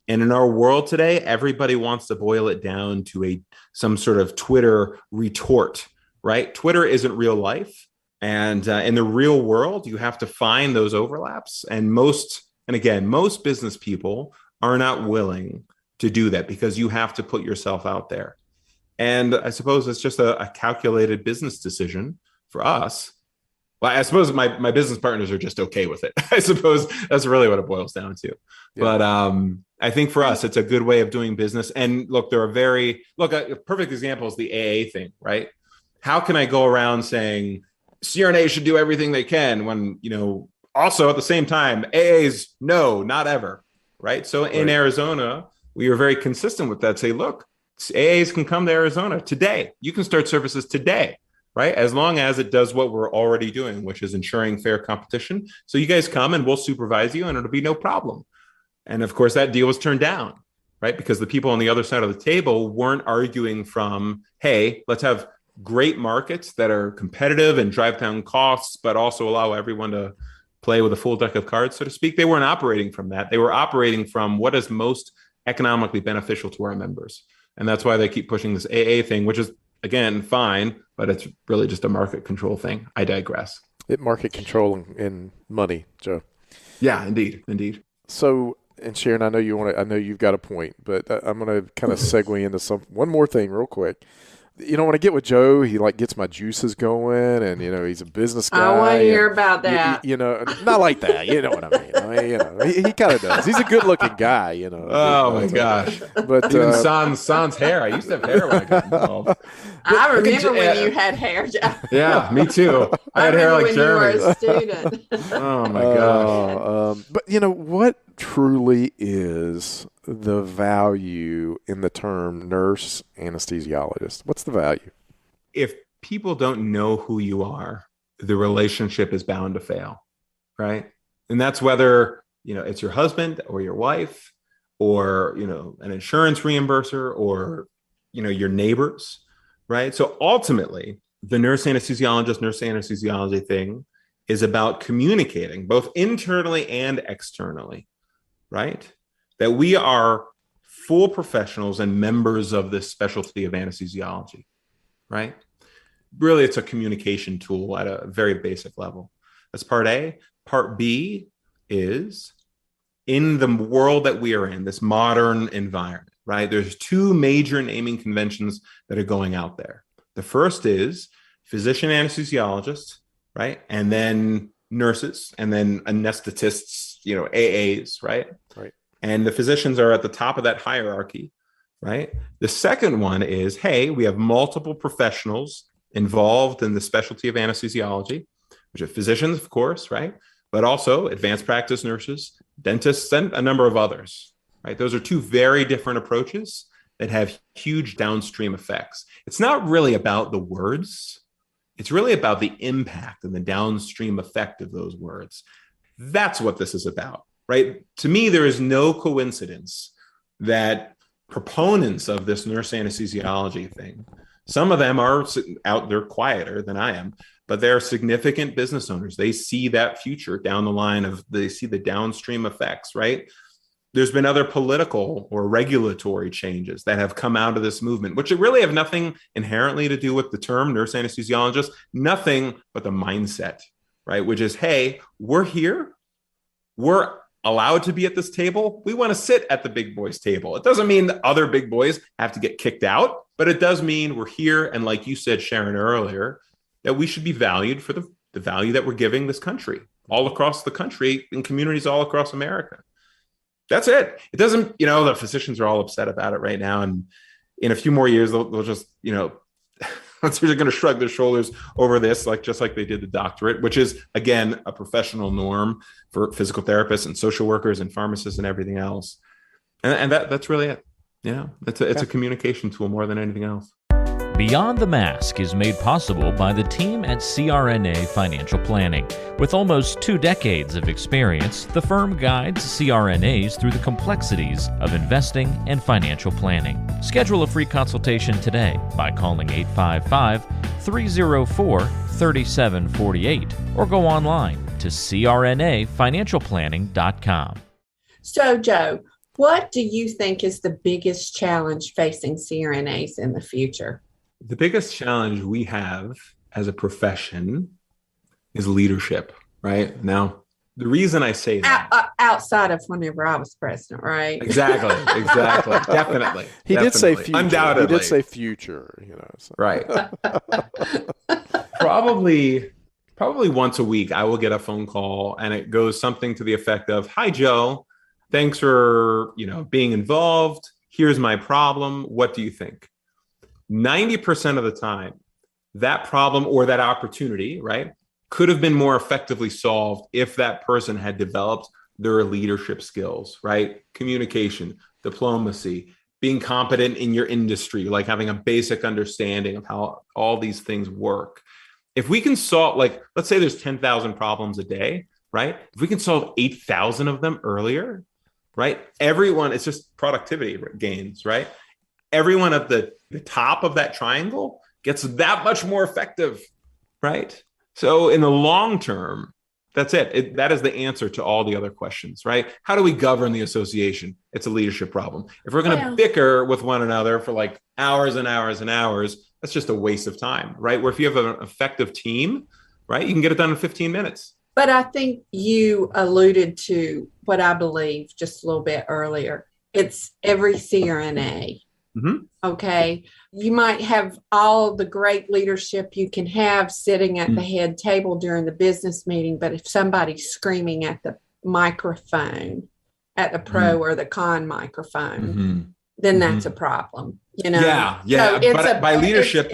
And in our world today, everybody wants to boil it down to some sort of Twitter retort, right? Twitter isn't real life. And in the real world, you have to find those overlaps. And most business people are not willing to do that because you have to put yourself out there. And I suppose it's just a calculated business decision for us. Well, I suppose my business partners are just okay with it. I suppose that's really what it boils down to. Yeah. But I think for us, it's a good way of doing business. And look, a perfect example is the AA thing, right? How can I go around saying CRNA should do everything they can when, also at the same time, AAs, no, not ever, right? So in Arizona, we were very consistent with that. Say, look, AAs can come to Arizona today. You can start services today, right? As long as it does what we're already doing, which is ensuring fair competition. So you guys come and we'll supervise you and it'll be no problem. And of course, that deal was turned down, right? Because the people on the other side of the table weren't arguing from, hey, let's have great markets that are competitive and drive down costs, but also allow everyone to play with a full deck of cards, so to speak. They weren't operating from that. They were operating from what is most economically beneficial to our members. And that's why they keep pushing this AA thing, which is, again, fine, but it's really just a market control thing. I digress. Market control and money, Joe. Yeah, indeed. So, and Sharon, I know you've got a point, but I'm going to kind of segue into one more thing real quick. When I get with Joe, he gets my juices going, and he's a business guy. I want to hear about that. Not like that. You know what I mean? He kind of does. He's a good-looking guy. Oh my gosh! But even Sans hair. I used to have hair when I got involved. I remember when you had hair, Joe. Yeah, me too. I had hair like Jeremy. You were a student. Oh my gosh! But what truly is the value in the term nurse anesthesiologist? What's the value? If people don't know who you are, the relationship is bound to fail, right? And that's whether, it's your husband or your wife or, an insurance reimburser or, your neighbors, right? So ultimately, the nurse anesthesiology thing is about communicating both internally and externally, right? That we are full professionals and members of this specialty of anesthesiology, right? Really, it's a communication tool at a very basic level. That's part A. Part B is in the world that we are in, this modern environment, right? There's two major naming conventions that are going out there. The first is physician anesthesiologists, right? And then nurses, and then anesthetists, AAs, right? Right. And the physicians are at the top of that hierarchy, right? The second one is, hey, we have multiple professionals involved in the specialty of anesthesiology, which are physicians, of course, right? But also advanced practice nurses, dentists, and a number of others, right? Those are two very different approaches that have huge downstream effects. It's not really about the words. It's really about the impact and the downstream effect of those words. That's what this is about. Right? To me, there is no coincidence that proponents of this nurse anesthesiology thing, some of them are out there quieter than I am, but they're significant business owners. They see that future down the line they see the downstream effects, right? There's been other political or regulatory changes that have come out of this movement, which really have nothing inherently to do with the term nurse anesthesiologist, nothing but the mindset, right? Which is, hey, we're here. We're allowed to be at this table. We want to sit at the big boys table. It doesn't mean the other big boys have to get kicked out, but it does mean we're here. And like you said, Sharon, earlier, that we should be valued for the value that we're giving this country, all across the country, in communities all across America. That's it. It doesn't, the physicians are all upset about it right now. And in a few more years, they'll just, they're going to shrug their shoulders over this, just like they did the doctorate, which is, again, a professional norm for physical therapists and social workers and pharmacists and everything else. And that's really it. It's a communication tool more than anything else. Beyond the Mask is made possible by the team at CRNA Financial Planning. With almost 2 decades of experience, the firm guides CRNAs through the complexities of investing and financial planning. Schedule a free consultation today by calling 855-304-3748 or go online to crnafinancialplanning.com. So, Joe, What do you think is the biggest challenge facing CRNAs in the future? The biggest challenge we have as a profession is leadership, right? Now, the reason I say that outside of whenever I was president, right? exactly, definitely. He did say future. Undoubtedly. He did say future, so. Right. Probably once a week, I will get a phone call and it goes something to the effect of, "Hi, Joe. Thanks for, being involved. Here's my problem. What do you think?" 90% of the time, that problem or that opportunity, right, could have been more effectively solved if that person had developed their leadership skills, right? Communication, diplomacy, being competent in your industry, like having a basic understanding of how all these things work. If we can solve, like, let's say there's 10,000 problems a day, right? If we can solve 8,000 of them earlier, right? Everyone, it's just productivity gains, right? Everyone at the top of that triangle gets that much more effective, right? So in the long term, that's it. That is the answer to all the other questions, right? How do we govern the association? It's a leadership problem. If we're going to bicker with one another for like hours and hours and hours, that's just a waste of time, right? Where if you have an effective team, right, you can get it done in 15 minutes. But I think you alluded to what I believe just a little bit earlier. It's every CRNA. Mm-hmm. Okay. You might have all the great leadership you can have sitting at the head table during the business meeting, but if somebody's screaming at the microphone, at the pro or the con microphone, then that's a problem. Yeah. So but by leadership,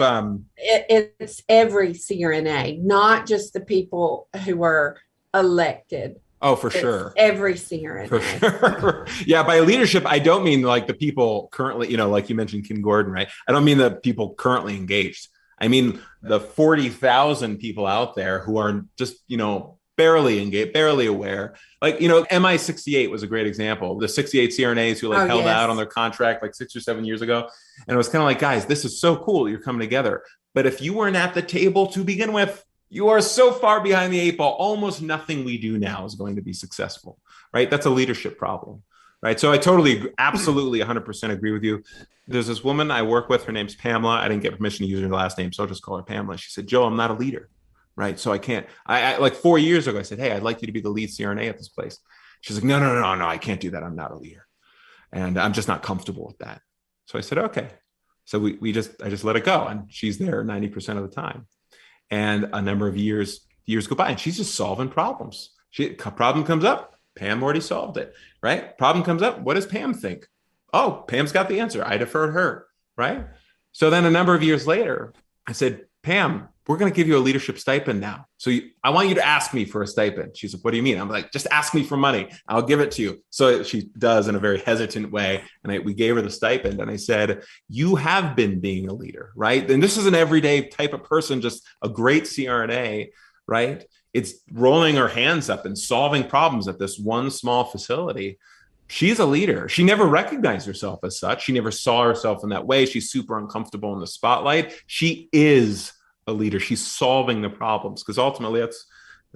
it's every CRNA, not just the people who are elected. Oh, for sure. Every CRNA. For sure. Yeah. By leadership, I don't mean like the people currently, like you mentioned, Kim Gordon, right? I don't mean the people currently engaged. I mean, the 40,000 people out there who are just, barely engaged, barely aware. Like, MI68 was a great example. The 68 CRNAs who held out on their contract like 6 or 7 years ago. And it was kind of like, guys, this is so cool. You're coming together. But if you weren't at the table to begin with, you are so far behind the 8 ball. Almost nothing we do now is going to be successful, right? That's a leadership problem, right? So I absolutely 100% agree with you. There's this woman I work with. Her name's Pamela. I didn't get permission to use her last name, so I'll just call her Pamela. She said, "Joe, I'm not a leader, right? So I can't." I like 4 years ago, I said, "Hey, I'd like you to be the lead CRNA at this place." She's like, No, I can't do that. I'm not a leader. And I'm just not comfortable with that. So I said, okay. So I just let it go. And she's there 90% of the time. And a number of years go by and she's just solving problems. Problem comes up, Pam already solved it, right? Problem comes up, what does Pam think? Oh, Pam's got the answer. I deferred her, right? So then a number of years later, I said, "Pam, we're going to give you a leadership stipend now. So I want you to ask me for a stipend." She's like, "What do you mean?" I'm like, "Just ask me for money. I'll give it to you." So she does in a very hesitant way. And we gave her the stipend. And I said, "You have been being a leader, right? And this is an everyday type of person, just a great CRNA, right? It's rolling her hands up and solving problems at this one small facility. She's a leader. She never recognized herself as such. She never saw herself in that way. She's super uncomfortable in the spotlight. She is a leader. She's solving the problems because ultimately that's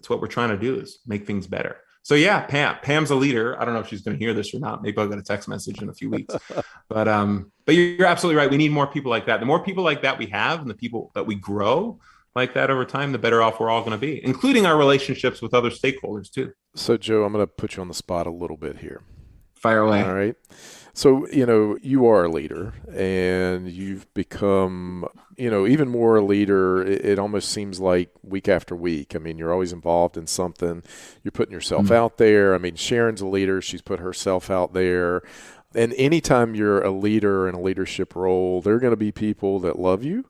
what we're trying to do, is make things better." So yeah, Pam's a leader. I don't know if she's going to hear this or not. Maybe I'll get a text message in a few weeks. But you're absolutely right. We need more people like that. The more people like that we have, and the people that we grow like that over time, the better off we're all going to be, including our relationships with other stakeholders too. So Joe, I'm going to put you on the spot a little bit here. Fire away. All right. So, you are a leader and you've become, even more a leader. It almost seems like week after week. I mean, you're always involved in something. You're putting yourself out there. I mean, Sharon's a leader. She's put herself out there. And anytime you're a leader in a leadership role, there are going to be people that love you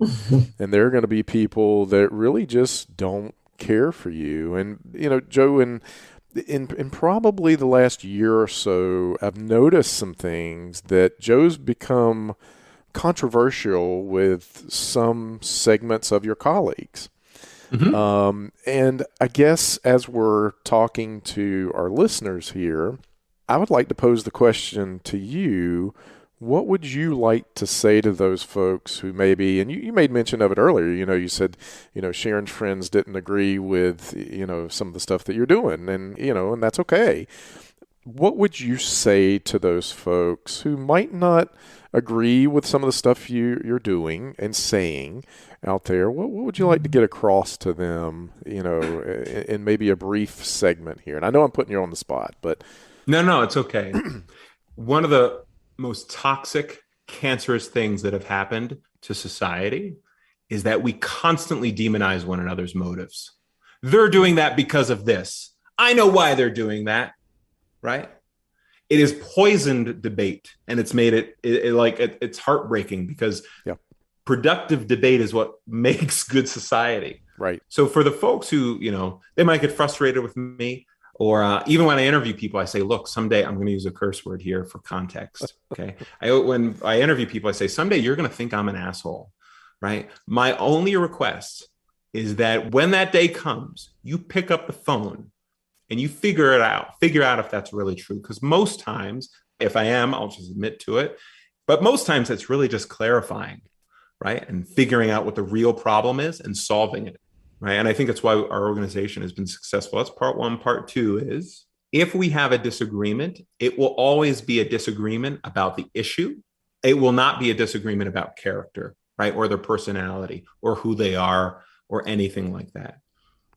and there are going to be people that really just don't care for you. And, Joe, in probably the last year or so, I've noticed some things that Joe's become controversial with some segments of your colleagues. And I guess as we're talking to our listeners here, I would like to pose the question to you. What would you like to say to those folks who maybe, and you made mention of it earlier, you said, Sharon's friends didn't agree with, some of the stuff that you're doing and, and that's okay. What would you say to those folks who might not agree with some of the stuff you're doing and saying out there? What would you like to get across to them, in maybe a brief segment here? And I know I'm putting you on the spot, but No, it's okay. One of the most toxic, cancerous things that have happened to society is that we constantly demonize one another's motives. They're doing that because of this. I know why they're doing that, right? It has poisoned debate, and it's made it's heartbreaking because productive debate is what makes good society. Right. So for the folks who, they might get frustrated with me, or even when I interview people, I say, look, someday I'm going to use a curse word here for context. Okay. When I interview people, I say, someday you're going to think I'm an asshole, right? My only request is that when that day comes, you pick up the phone and you figure out if that's really true. Because most times, if I am, I'll just admit to it. But most times it's really just clarifying, right? And figuring out what the real problem is and solving it. Right. And I think that's why our organization has been successful. That's part one. Part two is if we have a disagreement, it will always be a disagreement about the issue. It will not be a disagreement about character, right? Or their personality or who they are or anything like that.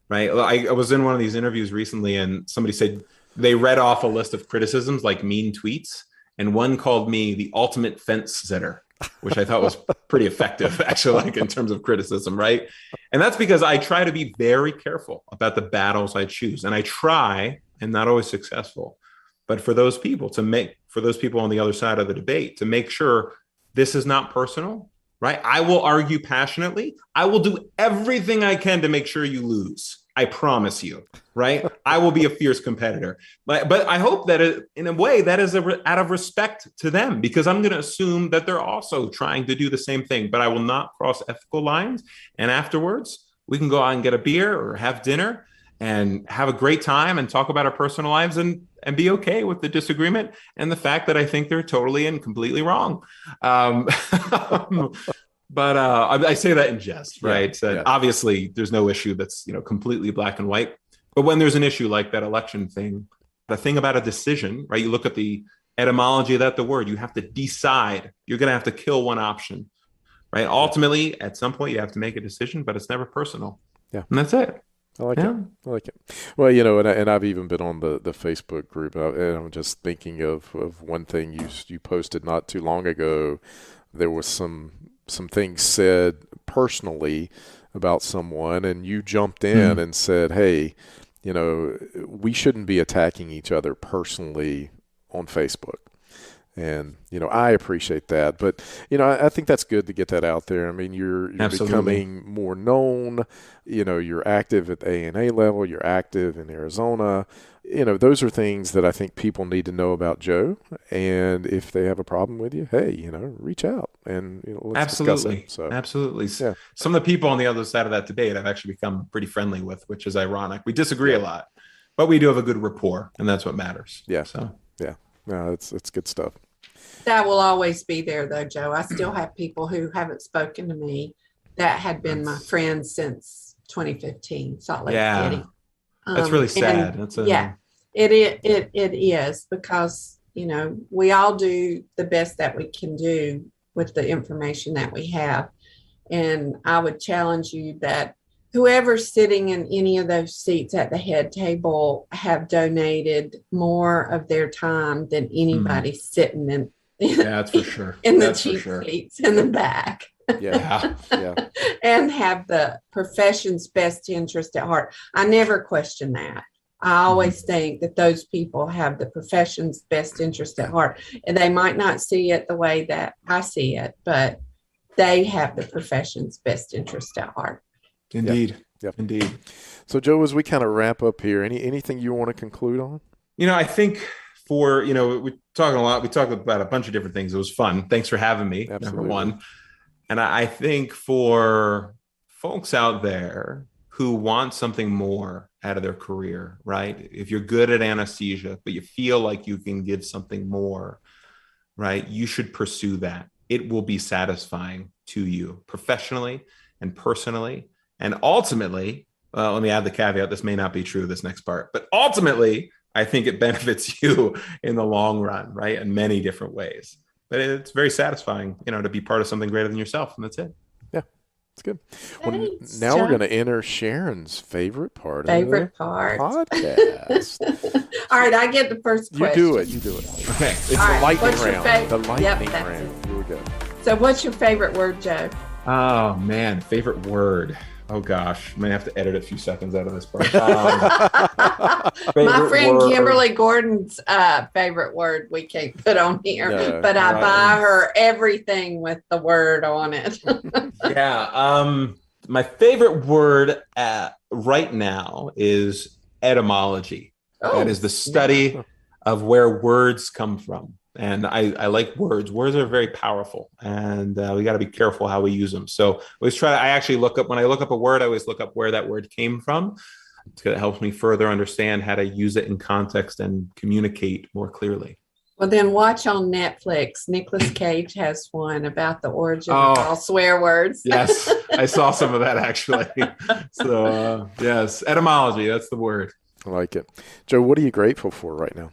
Right. I was in one of these interviews recently and somebody said they read off a list of criticisms like mean tweets. And one called me the ultimate fence sitter, which I thought was pretty effective, actually, like in terms of criticism, right? And that's because I try to be very careful about the battles I choose. And I try, and not always successful, but for those people on the other side of the debate, to make sure this is not personal, right? I will argue passionately. I will do everything I can to make sure you lose. I promise you, right? I will be a fierce competitor. But I hope that in a way that is out of respect to them, because I'm going to assume that they're also trying to do the same thing, but I will not cross ethical lines. And afterwards, we can go out and get a beer or have dinner and have a great time and talk about our personal lives and be okay with the disagreement and the fact that I think they're totally and completely wrong. But I say that in jest, right? Yeah. Obviously, there's no issue that's completely black and white. But when there's an issue like that election thing, the thing about a decision, right? You look at the etymology of the word. You have to decide. You're going to have to kill one option, right? Ultimately, at some point, you have to make a decision, but it's never personal. Yeah, and that's it. I like it. Well, and I've even been on the Facebook group, and I'm just thinking of one thing you posted not too long ago. There was some things said personally about someone, and you jumped in and said, hey, we shouldn't be attacking each other personally on Facebook. And, I appreciate that. But, I think that's good to get that out there. I mean, you're becoming more known. You're active at the AANA level. You're active in Arizona. Those are things that I think people need to know about Joe. And if they have a problem with you, hey, reach out and let's discuss it. So, absolutely. Yeah. Some of the people on the other side of that debate I've actually become pretty friendly with, which is ironic. We disagree a lot, but we do have a good rapport, and that's what matters. Yeah. So yeah. No, it's good stuff. That will always be there, though, Joe. I still have people who haven't spoken to me that had been my friends since 2015, Salt Lake City. That's really sad. It is, because we all do the best that we can do with the information that we have, and I would challenge you that whoever's sitting in any of those seats at the head table have donated more of their time than anybody sitting in. That's for sure. In the cheap seats in the back. Yeah. And have the profession's best interest at heart. I never question that. I always think that those people have the profession's best interest at heart. And they might not see it the way that I see it, but they have the profession's best interest at heart. Indeed. Yep. Indeed. So, Joe, as we kind of wrap up here, anything you want to conclude on? I think we're talking a lot. We talked about a bunch of different things. It was fun. Thanks for having me. Absolutely. Number one. And I think for folks out there who want something more out of their career, right? If you're good at anesthesia, but you feel like you can give something more, right? You should pursue that. It will be satisfying to you professionally and personally. And ultimately, let me add the caveat, this may not be true, this next part, but ultimately, I think it benefits you in the long run, right? In many different ways. But it's very satisfying, to be part of something greater than yourself. And that's it. Yeah, it's good. Well, Thanks, now we're Joe. going to enter Sharon's favorite part Favorite of the part. podcast. All right, I get the first question. You do it. Okay. It's All the right, lightning what's your round. The favorite- Yep, lightning that's round. Here we go. So what's your favorite word, Joe? Oh, man. Favorite word. Oh, gosh. I'm going to have to edit a few seconds out of this part. My friend Kimberly Gordon's favorite word we can't put on here, No, but I right. buy her everything with the word on it. Yeah. My favorite word right now is etymology. That is the study of where words come from. And I like words. Words are very powerful, and we got to be careful how we use them. So I actually look up, when I look up a word, I always look up where that word came from. It helps me further understand how to use it in context and communicate more clearly. Well, then watch on Netflix. Nicolas Cage has one about the origin of all swear words. Yes, I saw some of that actually. So yes, etymology, that's the word. I like it. Joe, what are you grateful for right now?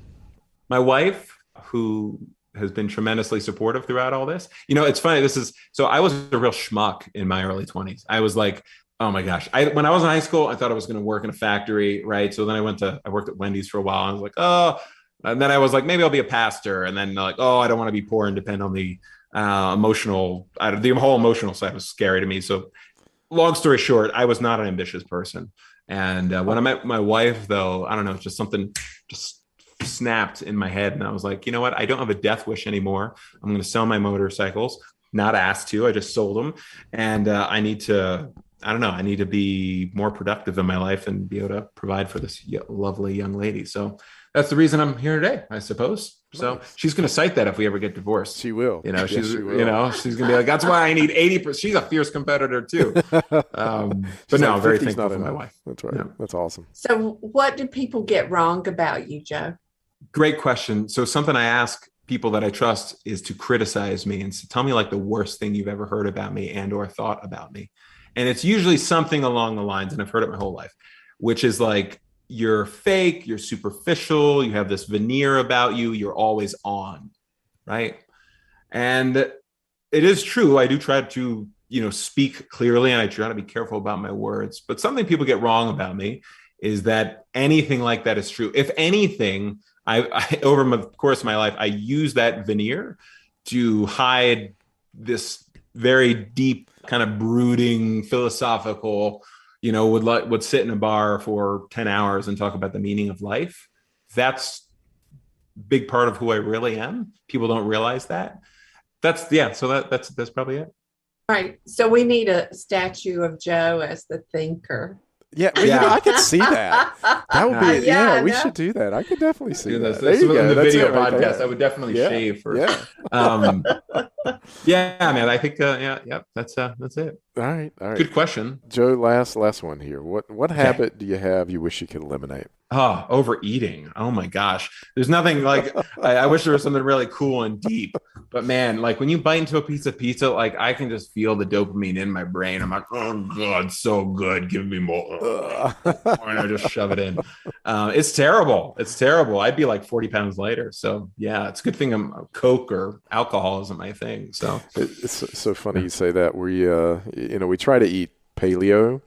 My wife, who has been tremendously supportive throughout all this. It's funny. So I was a real schmuck in my early 20s. I was like, oh my gosh. When I was in high school, I thought I was going to work in a factory, right? So then I worked at Wendy's for a while. I was like, oh, and then I was like, maybe I'll be a pastor. And then like, oh, I don't want to be poor and depend on the the whole emotional side was scary to me. So long story short, I was not an ambitious person. And when I met my wife, though, I don't know, just something just snapped in my head, and I was like, you know what, I don't have a death wish anymore. I'm going to sell my motorcycles. Not asked to, I just sold them. And I need to be more productive in my life and be able to provide for this lovely young lady. So that's the reason I'm here today, I suppose. So she's going to cite that if we ever get divorced. She will. She's Yes, she will. she's going to be like, that's why I need 80%. She's a fierce competitor too. But no, I'm very thankful for my wife. That's right. Yeah. That's awesome. So what do people get wrong about you, Joe? Great question. So something I ask people that I trust is to criticize me and tell me like the worst thing you've ever heard about me and or thought about me. And it's usually something along the lines, and I've heard it my whole life, which is like, you're fake, you're superficial, you have this veneer about you, you're always on, right? And it is true. I do try to, speak clearly, and I try to be careful about my words. But something people get wrong about me is that anything like that is true. If anything, I over the course of my life, I use that veneer to hide this very deep, kind of brooding, philosophical, would sit in a bar for 10 hours and talk about the meaning of life. That's a big part of who I really am. People don't realize that. That's probably it. All right. So we need a statue of Joe as the thinker. Yeah, I could see that. That would be, we should do that. I could definitely see that. There you go. In the That's video it right podcast, there. I would definitely shave first. Yeah. Man, I think, that's it. All right. Good question. Joe, last one here. What habit do you have you wish you could eliminate? Oh, overeating. Oh my gosh. There's nothing like, I wish there was something really cool and deep, but man, like when you bite into a piece of pizza, like I can just feel the dopamine in my brain. I'm like, oh God, so good. Give me more. And I just shove it in. It's terrible. It's I'd be like 40 pounds later. So yeah, it's a good thing Coke or alcohol isn't my thing. So it's so funny you say that. We try to eat paleo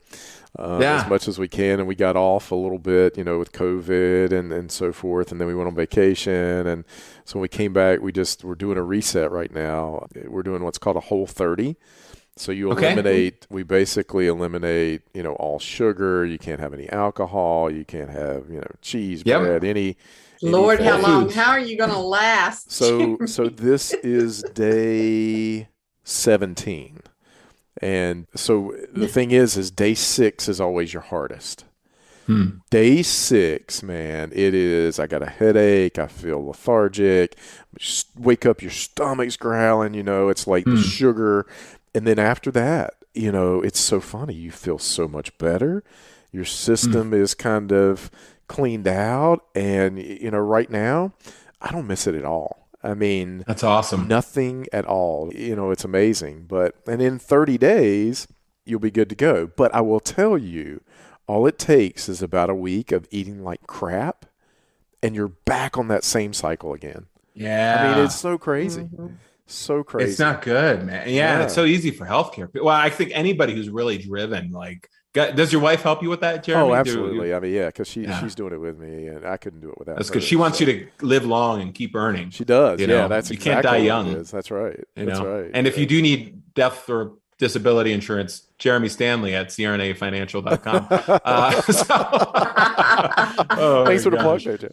as much as we can, and we got off a little bit, with COVID and so forth, and then we went on vacation, and so when we came back, we're doing a reset right now. We're doing what's called a Whole30. So we basically eliminate, all sugar. You can't have any alcohol. You can't have, cheese, bread, any. Lord, how long? How are you going to last? So this is day 17. And so the thing is day 6 is always your hardest. Day 6, man, it is, I got a headache. I feel lethargic. Wake up, your stomach's growling, it's like the sugar. And then after that, it's so funny. You feel so much better. Your system is kind of cleaned out. And, right now, I don't miss it at all. I mean, that's awesome. Nothing at all. It's amazing. And in 30 days, you'll be good to go. But I will tell you, all it takes is about a week of eating like crap, and you're back on that same cycle again. Yeah. I mean, it's so crazy. So crazy. It's not good, man. Yeah, it's so easy for healthcare. Well, I think anybody who's really driven, like, does your wife help you with that, Jeremy? Oh, absolutely. I mean, yeah, because she's doing it with me, and I couldn't do it without her. That's because she wants you to live long and keep earning. She does. You Yeah, know? that's you exactly can't die what young. it is. That's right. That's right. And if you do need death or disability insurance, Jeremy Stanley at CRNAfinancial.com. Thanks for the plug, JJ.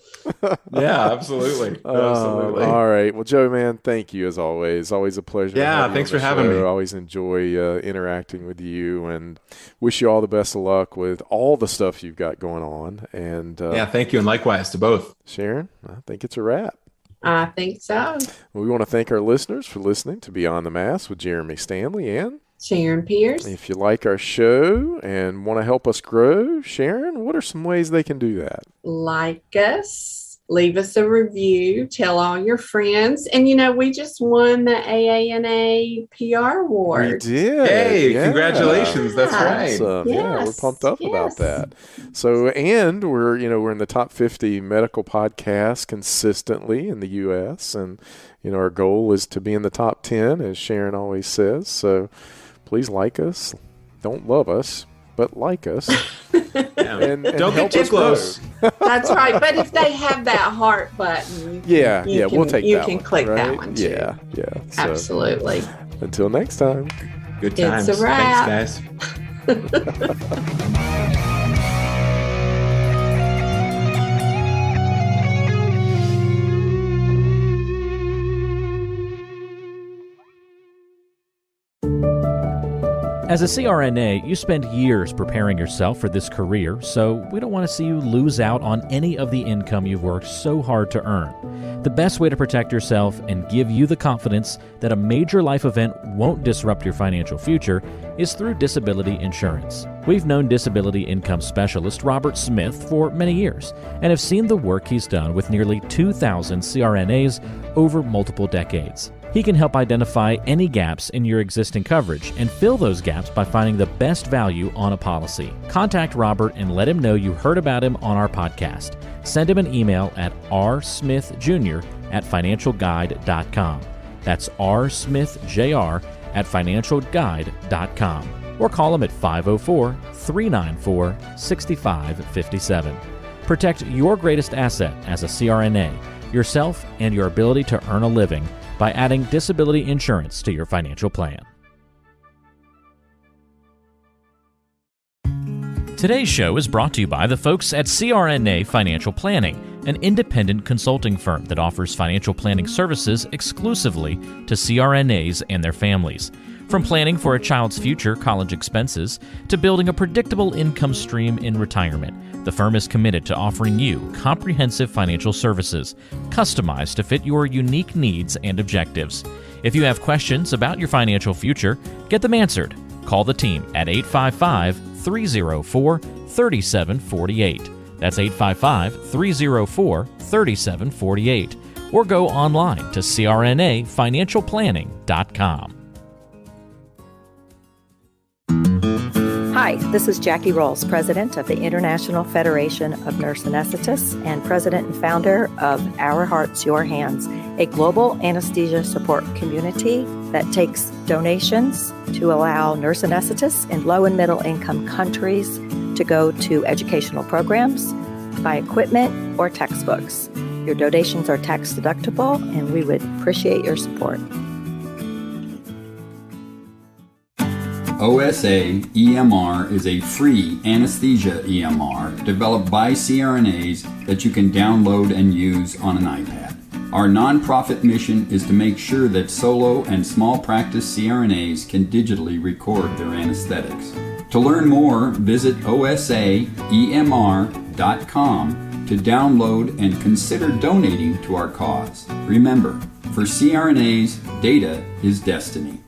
Yeah, absolutely. Absolutely. All right. Well, Joe, man, thank you as always. Always a pleasure. Yeah, thanks for having me. Always enjoy interacting with you, and wish you all the best of luck with all the stuff you've got going on. And yeah, thank you, and likewise to both. Sharon, I think it's a wrap. I think so. We want to thank our listeners for listening to Beyond the Mask with Jeremy Stanley and Sharon Pierce. If you like our show and want to help us grow, Sharon, what are some ways they can do that? Like us, leave us a review, tell all your friends. And, we just won the AANA PR award. We did. Hey, congratulations. That's right. Awesome. Yeah, we're pumped up about that. So, and we're in the top 50 medical podcasts consistently in the U.S. And, our goal is to be in the top 10, as Sharon always says. So, please like us. Don't love us, but like us. and don't get too close. That's right. But if they have that heart button, we'll take that. You can click right? that one too. Yeah. So, absolutely. Until next time. Good times. It's a wrap. Thanks, guys. As a CRNA, you spend years preparing yourself for this career, so we don't want to see you lose out on any of the income you've worked so hard to earn. The best way to protect yourself and give you the confidence that a major life event won't disrupt your financial future is through disability insurance. We've known disability income specialist Robert Smith for many years and have seen the work he's done with nearly 2,000 CRNAs over multiple decades. He can help identify any gaps in your existing coverage and fill those gaps by finding the best value on a policy. Contact Robert and let him know you heard about him on our podcast. Send him an email at rsmithjr@financialguide.com. That's rsmithjr@financialguide.com. Or call him at 504-394-6557. Protect your greatest asset as a CRNA, yourself and your ability to earn a living by adding disability insurance to your financial plan. Today's show is brought to you by the folks at CRNA Financial Planning, an independent consulting firm that offers financial planning services exclusively to CRNAs and their families. From planning for a child's future college expenses to building a predictable income stream in retirement, the firm is committed to offering you comprehensive financial services, customized to fit your unique needs and objectives. If you have questions about your financial future, get them answered. Call the team at 855-304-3748. That's 855-304-3748. Or go online to crnafinancialplanning.com. Hi, this is Jackie Rolls, President of the International Federation of Nurse Anesthetists and President and founder of Our Hearts, Your Hands, a global anesthesia support community that takes donations to allow nurse anesthetists in low and middle income countries to go to educational programs, buy equipment, or textbooks. Your donations are tax deductible, and we would appreciate your support. OSA EMR is a free anesthesia EMR developed by CRNAs that you can download and use on an iPad. Our nonprofit mission is to make sure that solo and small practice CRNAs can digitally record their anesthetics. To learn more, visit osaemr.com to download and consider donating to our cause. Remember, for CRNAs, data is destiny.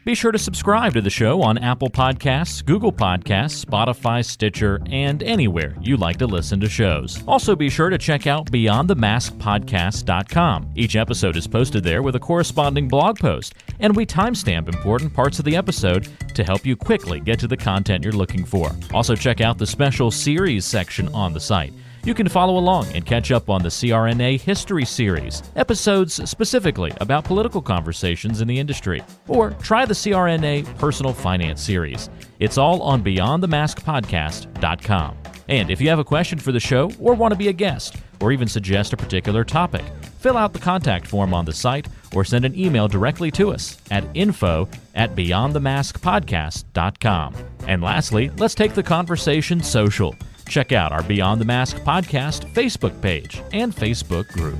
Be sure to subscribe to the show on Apple Podcasts, Google Podcasts, Spotify, Stitcher, and anywhere you like to listen to shows. Also be sure to check out BeyondTheMaskPodcast.com. Each episode is posted there with a corresponding blog post, and we timestamp important parts of the episode to help you quickly get to the content you're looking for. Also check out the special series section on the site. You can follow along and catch up on the CRNA History Series, episodes specifically about political conversations in the industry. Or try the CRNA Personal Finance Series. It's all on BeyondTheMaskPodcast.com. And if you have a question for the show or want to be a guest, or even suggest a particular topic, fill out the contact form on the site or send an email directly to us at info@BeyondTheMaskPodcast.com. And lastly, let's take the conversation social. Check out our Beyond the Mask podcast Facebook page and Facebook group.